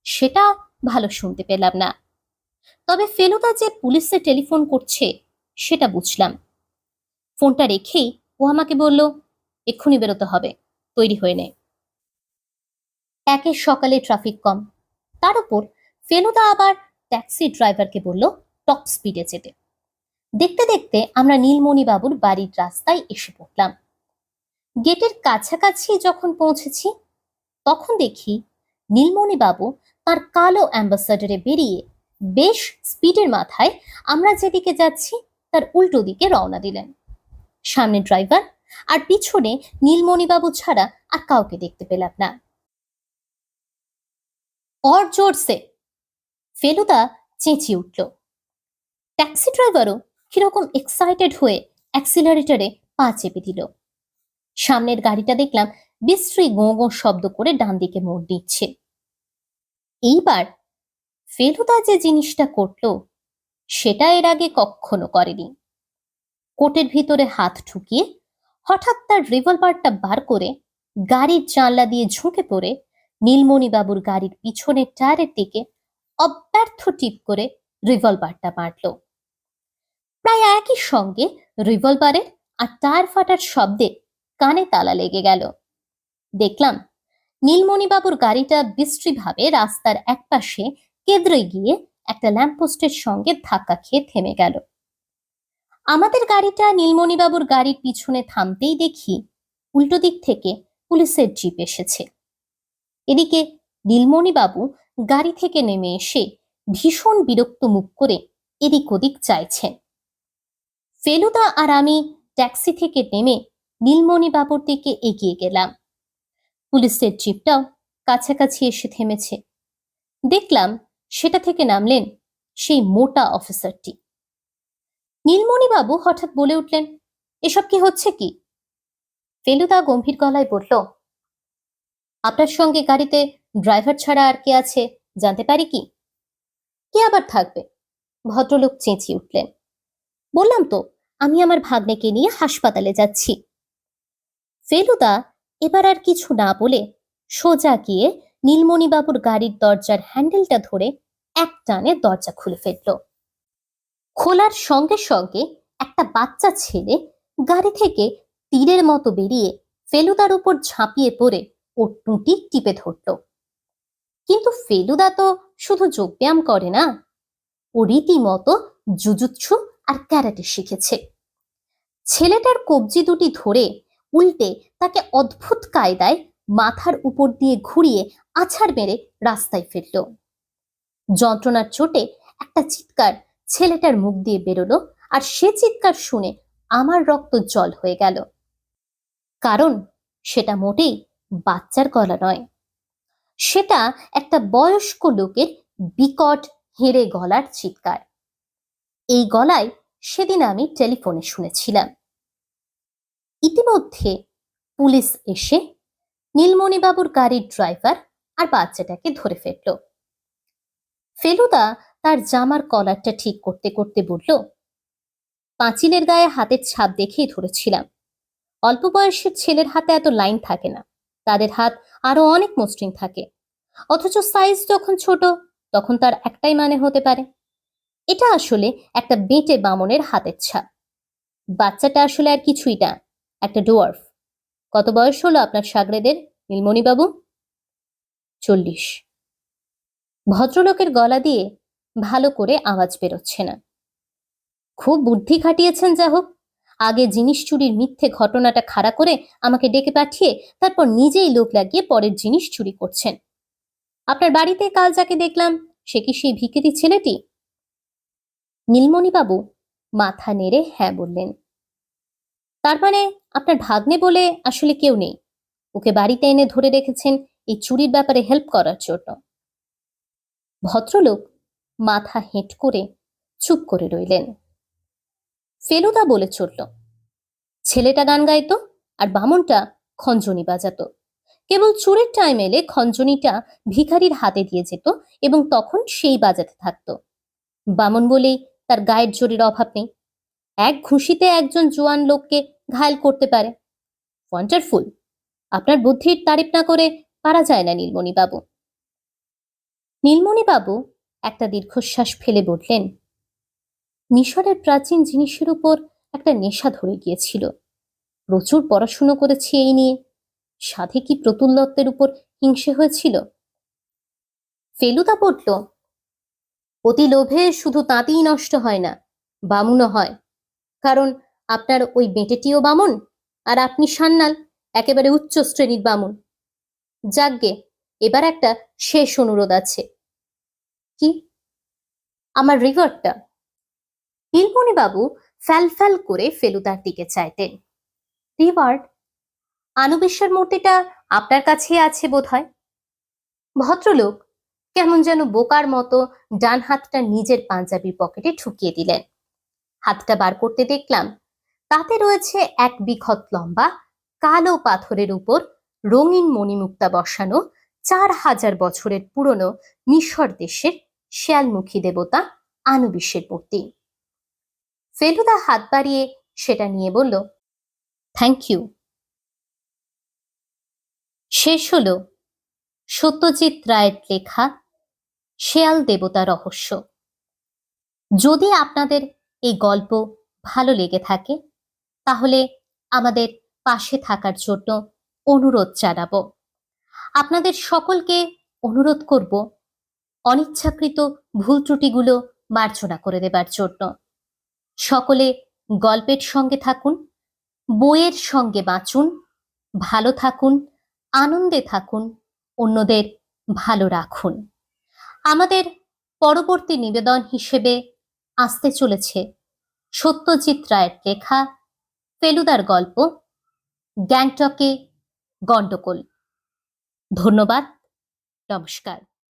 সেটা ভালো শুনতে পেলাম না, তবে ফেলুদা যে পুলিশে টেলিফোন করছে সেটা বুঝলাম। ফোনটা রেখেই ও আমাকে বলল, এক্ষুনি বেরোতে হবে, তৈরি হয়ে নে। একের সকালে ট্রাফিক কম, তার উপর ফেলুদা আবার ট্যাক্সি ড্রাইভারকে বলল টপ স্পিডে যেতে। দেখতে দেখতে আমরা নীলমণি বাবুর বাড়ির রাস্তায় এসে পড়লাম। গেটের কাছাকাছি যখন পৌঁছেছি তখন দেখি নীলমণি বাবু তার কালো অ্যাম্বাসাডারে বেরিয়ে বেশ স্পিডের মাথায় আমরা যেদিকে যাচ্ছি তার উল্টো দিকে রওনা দিলেন। সামনে ড্রাইভার আর পিছনে নীলমণি বাবু ছাড়া আর কাউকে দেখতে পেলাম না। और जोर से, ফেলুদা চেঁচিয়ে উঠল। ট্যাক্সি ড্রাইভারও কিরকম এক্সাইটেড হয়ে অ্যাক্সিলারেটরে পা চেপে দিল। সামনের গাড়িটা দেখলাম বিশ্রী গোঁ গোঁ শব্দ করে ডান দিকে মোড় দিচ্ছে। এইবার ফেলুদা যে জিনিসটা করলো সেটা এর আগে কখনো করেনি। কোটের ভিতরে হাত ঢুকিয়ে হঠাৎ তার রিভলভারটা বার করে গাড়ির জানলা দিয়ে ঝুঁকে পড়ে নীলমণি বাবুর গাড়ির পিছনের টায়ারের দিকে অব্যর্থ টিপ করে রিভলভারটা মারল। প্রায় একই সঙ্গে রিভলভারের আর টায়ার ফাটার শব্দে কানে তালা লেগে গেল। দেখলাম নীলমণি বাবুর গাড়িটা বিশ্রীভাবে রাস্তার একপাশে কেদরে গিয়ে একটা ল্যাম্পপোস্টের সঙ্গে ধাক্কা খেয়ে থেমে গেল। আমাদের গাড়িটা নীলমণি বাবুর গাড়ির পিছনে থামতেই দেখি উল্টো দিক থেকে পুলিশের জিপ এসেছে। এদিকে নীলমণি বাবু গাড়ি থেকে নেমে এসে ভীষণ বিরক্ত মুখ করে এদিক ওদিক চাইছেন। ফেলুদা আর আমি ট্যাক্সি থেকে নেমে নীলমণি বাবুর দিকে এগিয়ে গেলাম। পুলিশের জিপটাও কাছাকাছি এসে থেমেছে। দেখলাম সেটা থেকে নামলেন সেই মোটা অফিসারটি। নীলমণি বাবু হঠাৎ বলে উঠলেন, এসব কি হচ্ছে কি? ফেলুদা গম্ভীর গলায় বলল, আপনার সঙ্গে গাড়িতে ড্রাইভার ছাড়া আর কে আছে জানতে পারি কি? কে আবার থাকবে? ভদ্রলোক চেঁচিয়ে উঠলেন। বললাম তো, আমি আমার ভাগ্নেকে নিয়ে হাসপাতালে যাচ্ছি। ফেলুদা এবার আর কিছু না বলে সোজা গিয়ে নীলমণি বাবুর গাড়ির দরজার হ্যান্ডেলটা ধরে এক টানে দরজা খুলে ফেলল। খোলার সঙ্গে সঙ্গে একটা বাচ্চা ছেলে গাড়ি থেকে তীরের মতো বেরিয়ে ফেলুদার উপর ঝাঁপিয়ে পড়ে ওর টুঁটি টিপে ধরল। কিন্তু ফেলুদা তো শুধু যোগব্যায়াম করে না, ও রীতিমতো জুজুৎসু আর ক্যারাটে শিখেছে। ছেলেটার কবজি দুটি ধরে উল্টে তাকে অদ্ভুত কায়দায় মাথার উপর দিয়ে ঘুরিয়ে আছাড় মেরে রাস্তায় ফেলল। যন্ত্রণার চোটে একটা চিৎকার ছেলেটার মুখ দিয়ে বেরোলো, আর সে চিৎকার শুনে আমার রক্ত জল হয়ে গেল। কারণ সেটা মোটেই বাচ্চার গলা নয়, সেটা একটা বয়স্ক লোকের বিকট হেঁড়ে গলার চিৎকার। এই গলায় সেদিন আমি টেলিফোনে শুনেছিলাম। ইতিমধ্যে পুলিশ এসে নীলমণিবাবুর গাড়ির ড্রাইভার আর বাচ্চাটাকে ধরে ফেলল। ফেলুদা তার জামার কলারটা ঠিক করতে করতে বলল, পাঁচিলের গায়ে হাতের ছাপ দেখেই ধরেছিলাম। অল্প বয়সের ছেলের হাতে এত লাইন থাকে না, তাদের হাত আরো অনেক মসৃণ থাকে। অথচ সাইজ যখন ছোট তখন তার একটাই মানে হতে পারে, এটা আসলে একটা বেঁটে বামনের হাতের ছাপ। বাচ্চাটা আসলে আর কিছুই না, একটা ডোয়ার্ফ। কত বয়স হলো আপনার সাগরেদের, নীলমণিবাবু? 40। ভদ্রলোকের গলা দিয়ে ভালো করে আওয়াজ বেরোচ্ছে না। খুব বুদ্ধি খাটিয়েছেন, যা হোক। আগে জিনিস চুরির মিথ্যে ঘটনাটা খাড়া করে আমাকে ডেকে পাঠিয়ে তারপর নিজেই লোক লাগিয়ে পরের জিনিস চুরি করছেন। আপনার বাড়িতে কাল যাকে দেখলাম, সে কি সেই ভিখিরি ছেলেটি? নীলমণিবাবু মাথা নেড়ে হ্যাঁ বললেন। তার মানে আপনার ভাগ্নে বলে আসলে কেউ নেই, ওকে বাড়িতে এনে ধরে রেখেছেন এই চুরির ব্যাপারে হেল্প করার জন্য। ভদ্রলোক মাথা হেঁট করে চুপ করে রইলেন। ফেলুদা বলে চলল, ছেলেটা গান গাইতো আর বামনটা খঞ্জনি বাজাতো। কেবল চোরের টাইম এলে খঞ্জনিটা ভিখারির হাতে দিয়ে যেত এবং তখন সেই বাজাতে থাকতো। বামন বলেই তার গায়ের জোরের অভাব নেই, এক ঘুষিতে একজন জোয়ান লোককে ঘায়েল করতে পারে। ওয়ান্ডারফুল! আপনার বুদ্ধির তারিফ না করে পারা যায় না নীলমণিবাবু। নীলমণিবাবু একটা দীর্ঘশ্বাস ফেলে বললেন, মিশরের প্রাচীন জিনিসের উপর একটা নেশা ধরে গিয়েছিল। প্রচুর পড়াশুনো করেছি এই নিয়ে। সাধে কি প্রতুল দত্তের উপর হিংসে হয়েছিল? ফেলুদা বলল, অতি লোভে শুধু তাঁতিই নষ্ট হয় না, বামুনও হয়। কারণ আপনার ওই বেঁটেটিও বামুন, আর আপনি সান্নাল, একেবারে উচ্চ শ্রেণীর বামুন। যাকগে, এবার একটা শেষ অনুরোধ আছে। কি? আমার রিভারটা। নীলমণিবাবু ফ্যাল ফ্যাল করে ফেলুদার দিকে চাইতেন। রিভার? আনুবিশ্বের মূর্তিটা আপনার কাছে আছে বোধ হয়। ভদ্রলোক কেমন যেন বোকার মতো ডান হাতটা নিজের পাঞ্জাবির পকেটে ঢুকিয়ে দিলেন। হাতটা বার করতে দেখলাম তাতে রয়েছে এক বিঘত লম্বা কালো পাথরের উপর রঙিন মণিমুক্তা বসানো 4000 বছরের পুরনো মিশর দেশের শেয়ালমুখী দেবতা আনুবিসের মূর্তি। ফেলুদা হাত বাড়িয়ে সেটা নিয়ে বলল, থ্যাংক ইউ। শেষ হলো সত্যজিৎ রায়ের লেখা শেয়াল দেবতা রহস্য। যদি আপনাদের এই গল্প ভালো লেগে থাকে তাহলে আমাদের পাশে থাকার জন্য অনুরোধ জানাবো। আপনাদের সকলকে অনুরোধ করব অনিচ্ছাকৃত ভুল ত্রুটিগুলো মার্জনা করে দেবার জন্য। সকলে গল্পের সঙ্গে থাকুন, বইয়ের সঙ্গে বাঁচুন, ভালো থাকুন, আনন্দে থাকুন, অন্যদের ভালো রাখুন। আমাদের পরবর্তী নিবেদন হিসেবে আসতে চলেছে সত্যজিৎ রায়ের লেখা ফেলুদার গল্প গ্যাংটকে গন্ডগোল। ধন্যবাদ, নমস্কার।